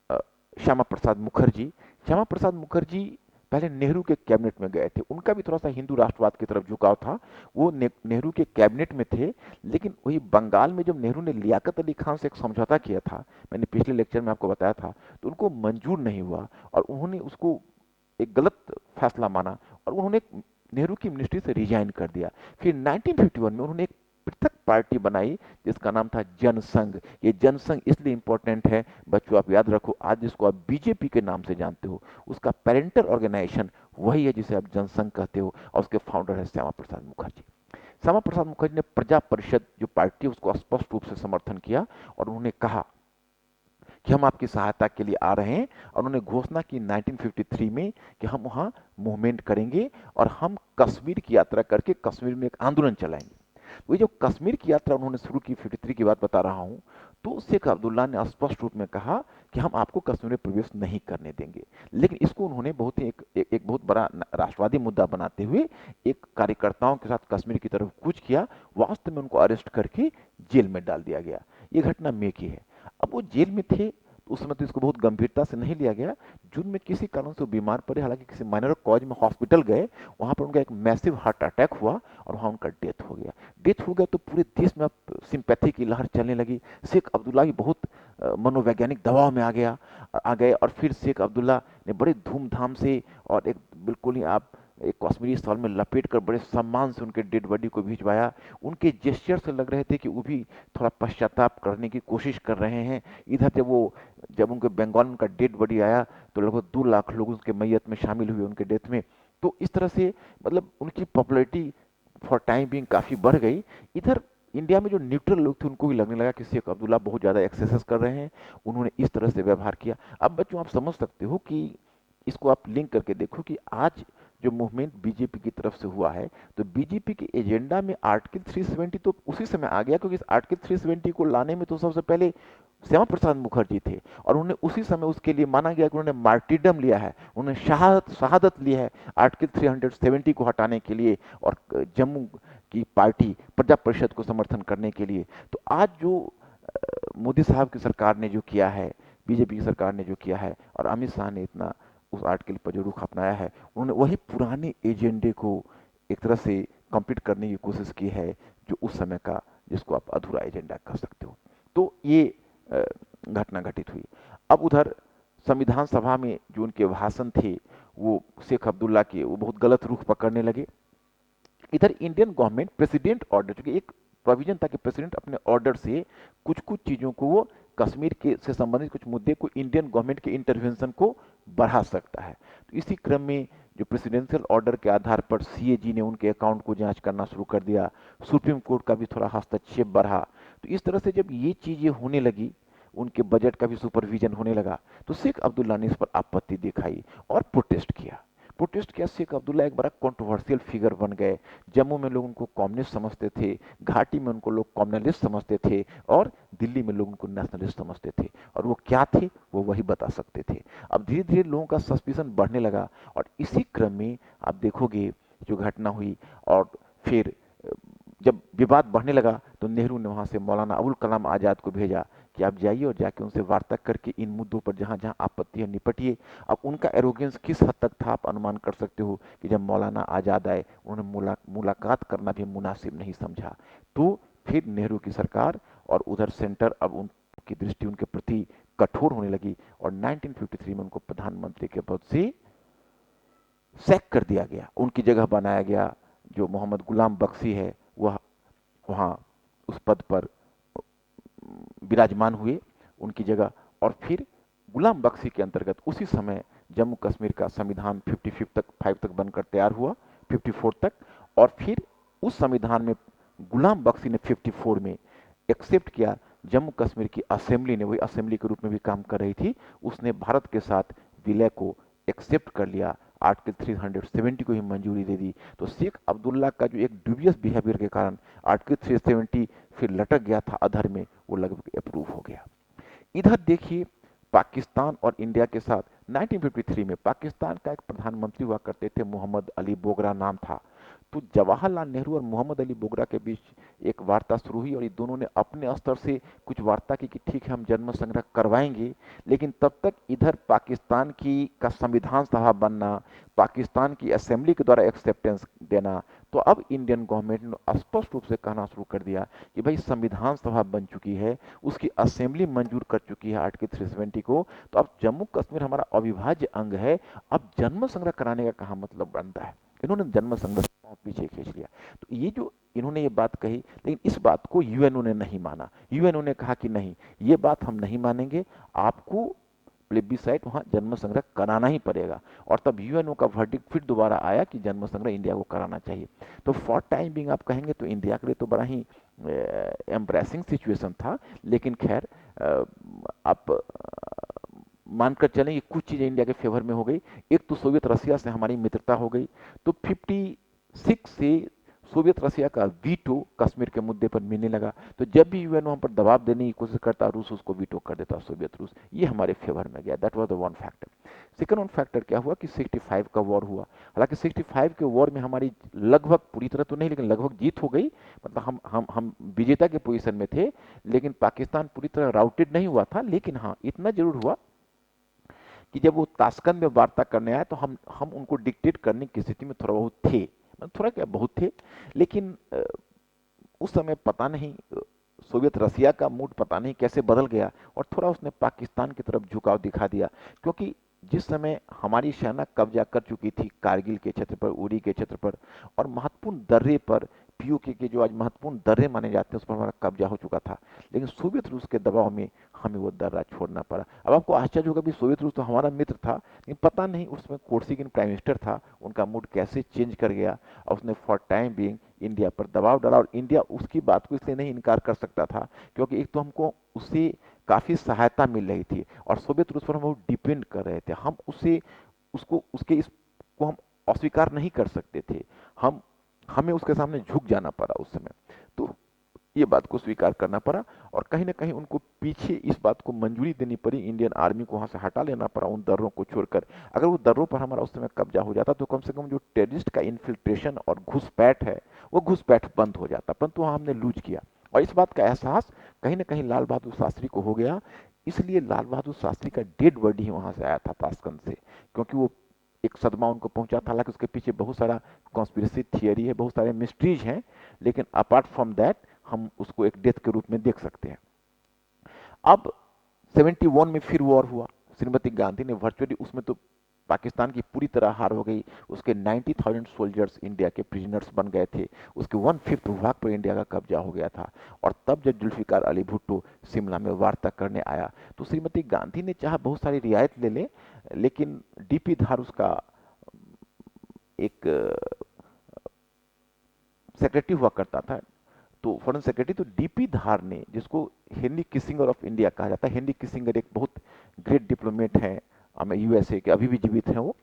अ, श्यामा प्रसाद मुखर्जी। श्यामा प्रसाद मुखर्जी पहले नेहरू के कैबिनेट में गए थे, उनका भी थोड़ा सा हिंदू राष्ट्रवाद की तरफ झुकाव था। वो नेहरू के कैबिनेट में थे, लेकिन वही बंगाल में जब नेहरू ने लियाकत अली खान से एक समझौता किया था, मैंने पिछले लेक्चर में आपको बताया था, तो उनको मंजूर नहीं हुआ और उन्होंने उसको एक गलत फैसला माना और उन्होंने नेहरू की मिनिस्ट्री से रिजाइन कर दिया। फिर 1951 में उन्होंने एक पृथक पार्टी बनाई जिसका नाम था जनसंघ। ये जनसंघ इसलिए इंपॉर्टेंट है बच्चों, आप याद रखो, आज जिसको आप बीजेपी के नाम से जानते हो, उसका पेरेंटल ऑर्गेनाइजेशन वही है जिसे आप जनसंघ कहते हो, और उसके फाउंडर है श्यामा प्रसाद मुखर्जी। श्यामा प्रसाद मुखर्जी ने प्रजा परिषद जो पार्टी है उसको स्पष्ट रूप से समर्थन किया और उन्होंने कहा कि हम आपकी सहायता के लिए आ रहे हैं, और उन्होंने घोषणा की 1953 में कि हम वहां मूवमेंट करेंगे और हम कश्मीर की यात्रा करके कश्मीर में एक आंदोलन चलाएंगे। वही जो कश्मीर की यात्रा उन्होंने शुरू की, 53 की बात बता रहा हूं, तो शेख अब्दुल्ला ने स्पष्ट रूप में कहा कि हम आपको कश्मीर में प्रवेश नहीं करने देंगे। लेकिन इसको उन्होंने बहुत ही एक बहुत बड़ा राष्ट्रवादी मुद्दा बनाते हुए एक कार्यकर्ताओं के साथ कश्मीर की तरफ कूच किया। वास्तव में उनको अरेस्ट करके जेल में डाल दिया गया। ये घटना मई की है। अब वो जेल में थे तो उस समय तो इसको बहुत गंभीरता से नहीं लिया गया। जून में किसी कारण से वो बीमार पड़े, हालांकि किसी माइनर कॉज में हॉस्पिटल गए, वहां पर उनका एक मैसिव हार्ट अटैक हुआ और वहां उनका डेथ हो गया। डेथ हो गया तो पूरे देश में अब सिंपैथी की लहर चलने लगी। शेख अब्दुल्ला भी बहुत मनोवैज्ञानिक दबाव में आ गए और फिर शेख अब्दुल्ला ने बड़े धूमधाम से और एक बिल्कुल ही आप एक कश्मीरी शॉल में लपेट कर बड़े सम्मान से उनके डेड बॉडी को भिजवाया। उनके जेस्चर से लग रहे थे कि वो भी थोड़ा पश्चाताप करने की कोशिश कर रहे हैं। इधर जब उनके बंगाल में उनका डेड बॉडी आया तो लगभग 2 लाख लोग उसके मैयत में शामिल हुए उनके डेथ में। तो इस तरह से मतलब उनकी पॉपुलैरिटी फॉर टाइम बिंग काफ़ी बढ़ गई। इधर इंडिया में जो न्यूट्रल लोग थे उनको भी लगने लगा कि शेख अब्दुल्ला बहुत ज़्यादा एक्सेसेस कर रहे हैं, उन्होंने इस तरह से व्यवहार किया। अब बच्चों आप समझ सकते हो कि इसको आप लिंक करके देखो कि आज जो मूवमेंट बीजेपी की तरफ से हुआ है, तो बीजेपी के एजेंडा में आर्टिकल 370 तो उसी समय आ गया, क्योंकि इस आर्टिकल 370 को लाने में तो सबसे पहले श्यामा प्रसाद मुखर्जी थे और उन्होंने उसी समय उसके लिए माना गया कि उन्होंने मार्टिडम लिया है, उन्होंने शहादत ली है आर्टिकल 370 को हटाने के लिए और जम्मू की पार्टी प्रजा परिषद को समर्थन करने के लिए। तो आज जो मोदी साहब की सरकार ने जो किया है, बीजेपी की सरकार ने जो किया है और अमित शाह ने इतना उस आर्टिकल पर जो रुख अपनाया है, उन्होंने वही पुराने एजेंडे को एक तरह से कंप्लीट करने की कोशिश की है जो उस समय का, जिसको आप अधूरा एजेंडा कह सकते हो। तो ये घटना घटित हुई। अब उधर संविधान सभा में जो उनके भाषण थे वो शेख अब्दुल्ला के वो बहुत गलत रुख पकड़ने लगे। इधर इंडियन गवर्नमेंट प्रेसिडेंट ऑर्डर, क्योंकि एक प्रोविजन था कि प्रेसिडेंट अपने ऑर्डर से कुछ कुछ चीज़ों को वो कश्मीर के से संबंधित कुछ मुद्दे को इंडियन गवर्नमेंट के इंटरवेंशन को बढ़ा सकता है। तो इसी क्रम में जो प्रेसिडेंशियल ऑर्डर के आधार पर सीएजी ने उनके अकाउंट को जांच करना शुरू कर दिया, सुप्रीम कोर्ट का भी थोड़ा हस्तक्षेप बढ़ा। तो इस तरह से जब ये चीज़ें होने लगी, उनके बजट का भी सुपरविजन होने लगा। तो शेख अब्दुल्ला ने इस पर आपत्ति दिखाई और प्रोटेस्ट किया। शेख अब्दुल्ला एक बड़ा कंट्रोवर्शियल फिगर बन गए। जम्मू में लोग उनको कम्युनिस्ट समझते थे, घाटी में उनको लोग कम्युनलिस्ट समझते थे, और दिल्ली में लोग उनको नेशनलिस्ट समझते थे। और वो क्या थे वो वही बता सकते थे। अब धीरे धीरे लोगों का सस्पिशन बढ़ने लगा, और इसी क्रम में आप देखोगे जो घटना हुई। और फिर जब विवाद बढ़ने लगा तो नेहरू ने वहां से मौलाना अबुल कलाम आजाद को भेजा कि आप जाइए और जाके उनसे वार्ता करके इन मुद्दों पर जहां जहां आपत्ति है निपटिए। अब उनका एरोगेंस किस हद तक था आप अनुमान कर सकते हो कि जब मौलाना आजाद आए उन्होंने मुलाकात करना भी मुनासिब नहीं समझा। तो फिर नेहरू की सरकार और उधर सेंटर अब उनकी दृष्टि उनके प्रति कठोर होने लगी, और 1953 में उनको प्रधानमंत्री के पद से सैक कर दिया गया। उनकी जगह बनाया गया जो मोहम्मद गुलाम बख्शी है, वह वहाँ उस पद पर विराजमान हुए उनकी जगह। और फिर गुलाम बख्शी के अंतर्गत उसी समय जम्मू कश्मीर का संविधान 55 तक बनकर तैयार हुआ, 54 तक। और फिर उस संविधान में गुलाम बख्शी ने 54 में एक्सेप्ट किया। जम्मू कश्मीर की असेंबली ने, वही असेंबली के रूप में भी काम कर रही थी, उसने भारत के साथ विलय को एक्सेप्ट कर लिया, आर्टिकल 370 को ही मंजूरी दे दी। तो शेख अब्दुल्ला का जो एक ड्यूबियस बिहेवियर के कारण आर्टिकल 370 फिर लटक गया था अधर में, वो लगभग अप्रूव हो गया। इधर देखिए पाकिस्तान और इंडिया के साथ 1953 में पाकिस्तान का एक प्रधानमंत्री हुआ करते थे, मोहम्मद अली बोगरा नाम था। तो जवाहरलाल नेहरू और मोहम्मद अली बोगरा के बीच एक वार्ता शुरू हुई, और ये दोनों ने अपने स्तर से कुछ वार्ता की कि ठीक है हम जन्म संग्रह करवाएंगे, लेकिन तब तक इधर पाकिस्तान की का संविधान सभा बनना, पाकिस्तान की असेंबली के द्वारा एक्सेप्टेंस देना। तो अब इंडियन गवर्नमेंट ने स्पष्ट रूप से कहना शुरू कर दिया कि भाई संविधान सभा बन चुकी है, उसकी असेंबली मंजूर कर चुकी है आर्टिकल 370 को, तो अब जम्मू कश्मीर हमारा अविभाज्य अंग है, अब जन्म संग्रह कराने का कहाँ मतलब बनता है। इन्होंने जन्म संग्रह से बहुत पीछे खींच लिया। तो ये जो इन्होंने ये बात कही, लेकिन इस बात को यूएनओ ने नहीं माना। यूएनओ ने कहा कि नहीं, ये बात हम नहीं मानेंगे, आपको प्लेबिसाइट वहां जन्म संग्रह कराना ही पड़ेगा। और तब यूएनओ का वर्डिक्ट फिर दोबारा आया कि जन्म संग्रह इंडिया को कराना चाहिए। तो फॉर टाइम बिंग आप कहेंगे तो इंडिया के लिए तो बड़ा ही एम्ब्रेसिंग सिचुएशन था, लेकिन खैर आप मानकर चलें कि कुछ चीजें इंडिया के फेवर में हो गई। एक तो सोवियत रशिया से हमारी मित्रता हो गई, तो 56 से सोवियत रशिया का वीटो कश्मीर के मुद्दे पर मिलने लगा। तो जब भी यूएन हम पर दबाव देने की कोशिश करता, रूस उसको वीटो कर देता, सोवियत रूस, ये हमारे फेवर में गया। That was the one factor. Second one factor क्या हुआ कि 65 का वॉर हुआ। हालांकि 65 के वॉर में हमारी लगभग, पूरी तरह तो नहीं लेकिन लगभग जीत हो गई, मतलब हम विजेता के पोजीशन में थे, लेकिन पाकिस्तान पूरी तरह राउटेड नहीं हुआ था। लेकिन हाँ इतना जरूर हुआ कि जब वो ताशकंद में वार्ता करने आए तो हम उनको डिक्टेट करने की स्थिति में थोड़ा बहुत थे, मतलब थोड़ा क्या बहुत थे। लेकिन उस समय पता नहीं सोवियत रसिया का मूड पता नहीं कैसे बदल गया, और थोड़ा उसने पाकिस्तान की तरफ झुकाव दिखा दिया। क्योंकि जिस समय हमारी सेना कब्जा कर चुकी थी कारगिल के क्षेत्र पर, उरी के क्षेत्र पर, और महत्वपूर्ण दर्रे पर, पीओके के जो आज महत्वपूर्ण दर्रे माने जाते हैं, उस पर हमारा कब्जा हो चुका था। लेकिन सोवियत रूस के दबाव में हमें वो दर्रा छोड़ना पड़ा। अब आपको आश्चर्य होगा भी सोवियत रूस तो हमारा मित्र था, लेकिन पता नहीं उसमें कोर्सिगिन प्राइम मिनिस्टर था, उनका मूड कैसे चेंज कर गया, और उसने फॉर टाइम बीइंग इंडिया पर दबाव डाला। और इंडिया उसकी बात को इसलिए नहीं इनकार कर सकता था क्योंकि एक तो हमको उससे काफी सहायता मिल रही थी, और सोवियत रूस पर हम बहुत डिपेंड कर रहे थे। हम उसे उसको उसके इसको हम अस्वीकार नहीं कर सकते थे। हम हमें उसके सामने झुक जाना पड़ा उस समय। तो ये बात को स्वीकार करना पड़ा, और कहीं ना कहीं उनको पीछे इस बात को मंजूरी देनी पड़ी, इंडियन आर्मी को वहां से हटा लेना पड़ा उन दर्रों को छोड़कर। अगर वो दर्रों पर हमारा उस समय कब्जा हो जाता तो कम से कम जो टेररिस्ट का इन्फिल्ट्रेशन और घुसपैठ है वो घुसपैठ बंद हो जाता, परंतु वहां हमने लूज किया। और इस बात का एहसास कहीं ना कहीं लाल बहादुर शास्त्री को हो गया, इसलिए लाल बहादुर शास्त्री का डेड बॉडी ही वहां से आया था ताशकंद से, क्योंकि वो एक सदमा उनको पहुंचा था। हालांकि उसके पीछे बहुत सारा कॉन्स्पिरेसी थियरी है, बहुत सारे मिस्ट्रीज हैं, लेकिन अपार्ट फ्रॉम दैट हम उसको एक डेथ के रूप में देख सकते हैं। अब 71 में फिर वॉर हुआ, श्रीमती गांधी ने वर्चुअली, उसमें तो पाकिस्तान की पूरी तरह हार हो गई। उसके 90,000 सोल्जर्स इंडिया के प्रिजनर्स बन गए थे, उसके 1/5 भूभाग पर इंडिया का कब्जा हो गया था। और तब जब जुल्फिकार अली भुट्टो शिमला में वार्ता करने आया तो श्रीमती गांधी ने चाहा बहुत सारी रियायत ले ले, लेकिन डीपी धार उसका एक सेक्रेटरी हुआ करता था, तो फॉरेन सेक्रेटरी तो डीपी धार ने, जिसको हेनरी किसिंगर ऑफ इंडिया कहा जाता है, हेनरी किसिंगर एक बहुत ग्रेट डिप्लोमेट हैं यूएसए के, अभी भी जीवित हैं वो,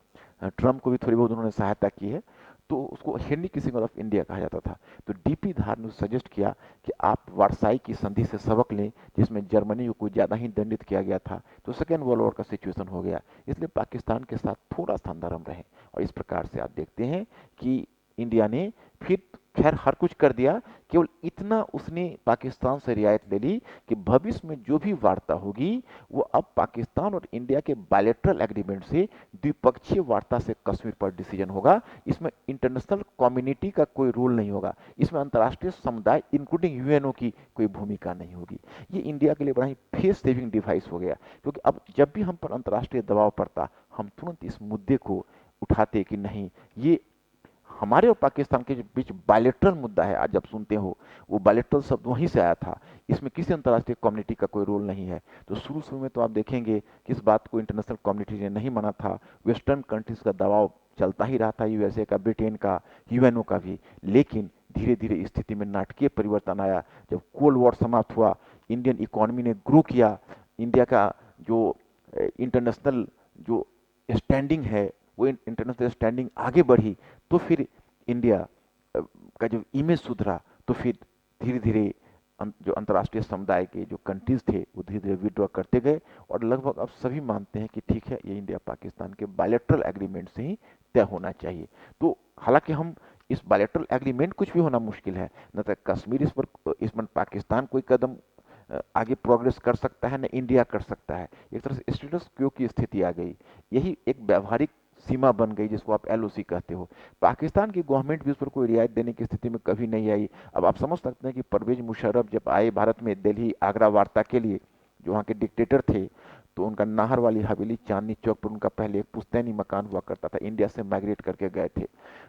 ट्रम्प को भी थोड़ी बहुत उन्होंने सहायता की है, तो उसको हेनरी किसिंगर ऑफ इंडिया कहा जाता था। तो डीपी धार ने सजेस्ट किया कि आप वारसाई की संधि से सबक लें, जिसमें जर्मनी को कुछ ज़्यादा ही दंडित किया गया था, तो सेकेंड वर्ल्ड वॉर का सिचुएशन हो गया, इसलिए पाकिस्तान के साथ थोड़ा सा नरम रहे। और इस प्रकार से आप देखते हैं कि इंडिया ने फिर खैर हर कुछ कर दिया, केवल इतना उसने पाकिस्तान से रियायत ले ली कि भविष्य में जो भी वार्ता होगी वो अब पाकिस्तान और इंडिया के बायलैटरल एग्रीमेंट से द्विपक्षीय वार्ता से कश्मीर पर डिसीजन होगा। इसमें इंटरनेशनल कम्युनिटी का कोई रोल नहीं होगा, इसमें अंतर्राष्ट्रीय समुदाय इंक्लूडिंग यूएनओ की कोई भूमिका नहीं होगी। ये इंडिया के लिए बड़ा ही फेस सेविंग डिवाइस हो गया, क्योंकि अब जब भी हम पर अंतर्राष्ट्रीय दबाव पड़ता, हम तुरंत इस मुद्दे को उठाते कि नहीं, ये हमारे और पाकिस्तान के बीच बायलैटरल मुद्दा है। आज जब सुनते हो, वो बायलैटरल शब्द वहीं से आया था, इसमें किसी अंतर्राष्ट्रीय कम्युनिटी का कोई रोल नहीं है। तो शुरू शुरू में तो आप देखेंगे कि इस बात को इंटरनेशनल कम्युनिटी ने नहीं माना था, वेस्टर्न कंट्रीज का दबाव चलता ही रहा था, यूएसए का, ब्रिटेन का, यूएनओ का भी। लेकिन धीरे धीरे स्थिति में नाटकीय परिवर्तन आया जब कोल्ड वॉर समाप्त हुआ, इंडियन इकोनॉमी ने ग्रो किया, इंडिया का जो इंटरनेशनल जो स्टैंडिंग है, वो इंटरनेशनल स्टैंडिंग आगे बढ़ी, तो फिर इंडिया का जो इमेज सुधरा, तो फिर धीरे धीरे जो अंतर्राष्ट्रीय समुदाय के जो कंट्रीज थे वो धीरे धीरे विड्रॉ करते गए, और लगभग अब सभी मानते हैं कि ठीक है, ये इंडिया पाकिस्तान के बायलैटरल एग्रीमेंट से ही तय होना चाहिए। तो हालांकि हम इस बायलैटरल एग्रीमेंट कुछ भी होना मुश्किल है, न तो कश्मीर इस पर पाकिस्तान कोई कदम आगे प्रोग्रेस कर सकता है, न इंडिया कर सकता है। एक तरह से स्टेटस क्यो की स्थिति आ गई, यही एक व्यावहारिक सीमा बन गई जिसको आप एलओसी कहते हो। पाकिस्तान की गवर्नमेंट भी उस पर कोई रियायत देने की स्थिति में कभी नहीं आई। अब आप समझ सकते हैं कि परवेज मुशर्रफ जब आए भारत में दिल्ली आगरा वार्ता के लिए, जो वहाँ के डिक्टेटर थे, तो उनका नाहर वाली हवेली चांदनी चौक पर उनका पहले एक पुश्तैनी मकान हुआ करता था, इंडिया से माइग्रेट करके गए थे।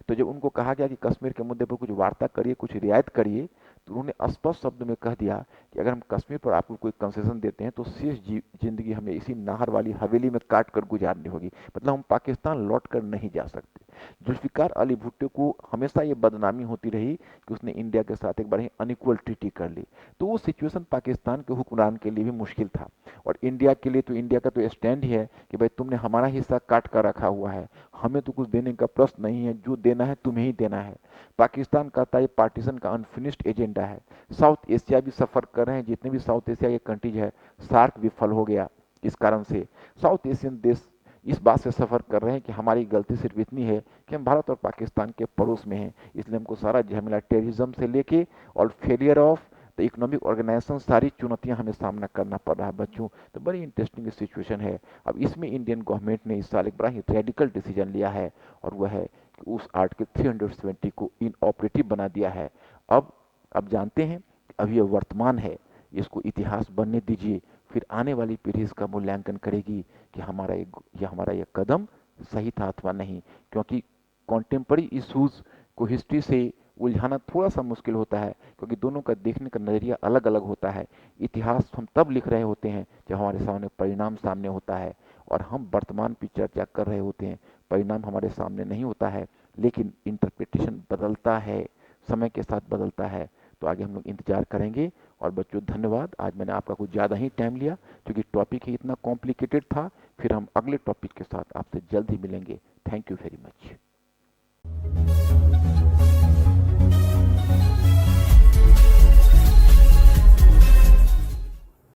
तो जब उनको कहा गया कि कश्मीर के मुद्दे पर कुछ वार्ता करिए, कुछ रियायत करिए, तो उन्होंने स्पष्ट शब्द में कह दिया कि अगर हम कश्मीर पर आपको कोई कंसेशन देते हैं तो शेष जिंदगी हमें इसी नाहर वाली हवेली में काट कर गुजारनी होगी, मतलब हम पाकिस्तान लौट कर नहीं जा सकते। जुल्फिकार अली भुट्टो को हमेशा ये बदनामी होती रही कि उसने इंडिया के साथ एक बड़ी अनइक्वल ट्रीटी कर ली, तो वो सिचुएशन पाकिस्तान के हुक्मरान के लिए भी मुश्किल था, और इंडिया के लिए तो इंडिया का तो स्टैंड ही है कि भाई तुमने हमारा हिस्सा काट कर रखा हुआ है, हमें तो कुछ देने का प्रश्न नहीं है, जो देना है तुम्हें ही देना है। पाकिस्तान कहता है पार्टीशन का अनफिनिश्ड एजेंडा है। साउथ एशिया भी सफर कर रहे हैं, जितने भी साउथ एशिया के कंट्रीज है, सार्क विफल हो गया, इस कारण से साउथ एशियन देश इस बात से सफर कर रहे हैं कि हमारी गलती सिर्फ इतनी है कि हम भारत और पाकिस्तान के पड़ोस में हैं, इसलिए हमको सारा झमेला टेररिज्म से लेके और failure of the economic organisation, सारी चुनौतियां हमें सामना करना पड़ रहा है बच्चों। तो बड़ी इंटरेस्टिंग सिचुएशन है। अब इसमें इंडियन गवर्नमेंट ने इस साल एक बड़ा ही रेडिकल डिसीजन लिया है, और वह है कि उस आर्टिकल 370 को इनऑपरेटिव बना दिया है। अब जानते हैं, अब ये वर्तमान है, इसको इतिहास बनने दीजिए, फिर आने वाली पीढ़ी इसका मूल्यांकन करेगी कि हमारा ये कदम सही था अथवा नहीं। क्योंकि कॉन्टेम्पररी इश्यूज को हिस्ट्री से उलझाना थोड़ा सा मुश्किल होता है, क्योंकि दोनों का देखने का नज़रिया अलग अलग होता है। इतिहास हम तब लिख रहे होते हैं जब हमारे सामने परिणाम सामने होता है, और हम वर्तमान की चर्चा कर रहे होते हैं, परिणाम हमारे सामने नहीं होता है, लेकिन इंटरप्रिटेशन बदलता है, समय के साथ बदलता है। तो आगे हम लोग इंतजार करेंगे। और बच्चों धन्यवाद, आज मैंने आपका कुछ ज़्यादा ही टाइम लिया क्योंकि टॉपिक ही इतना कॉम्प्लिकेटेड था। फिर हम अगले टॉपिक के साथ आपसे जल्द ही मिलेंगे। Thank you very much.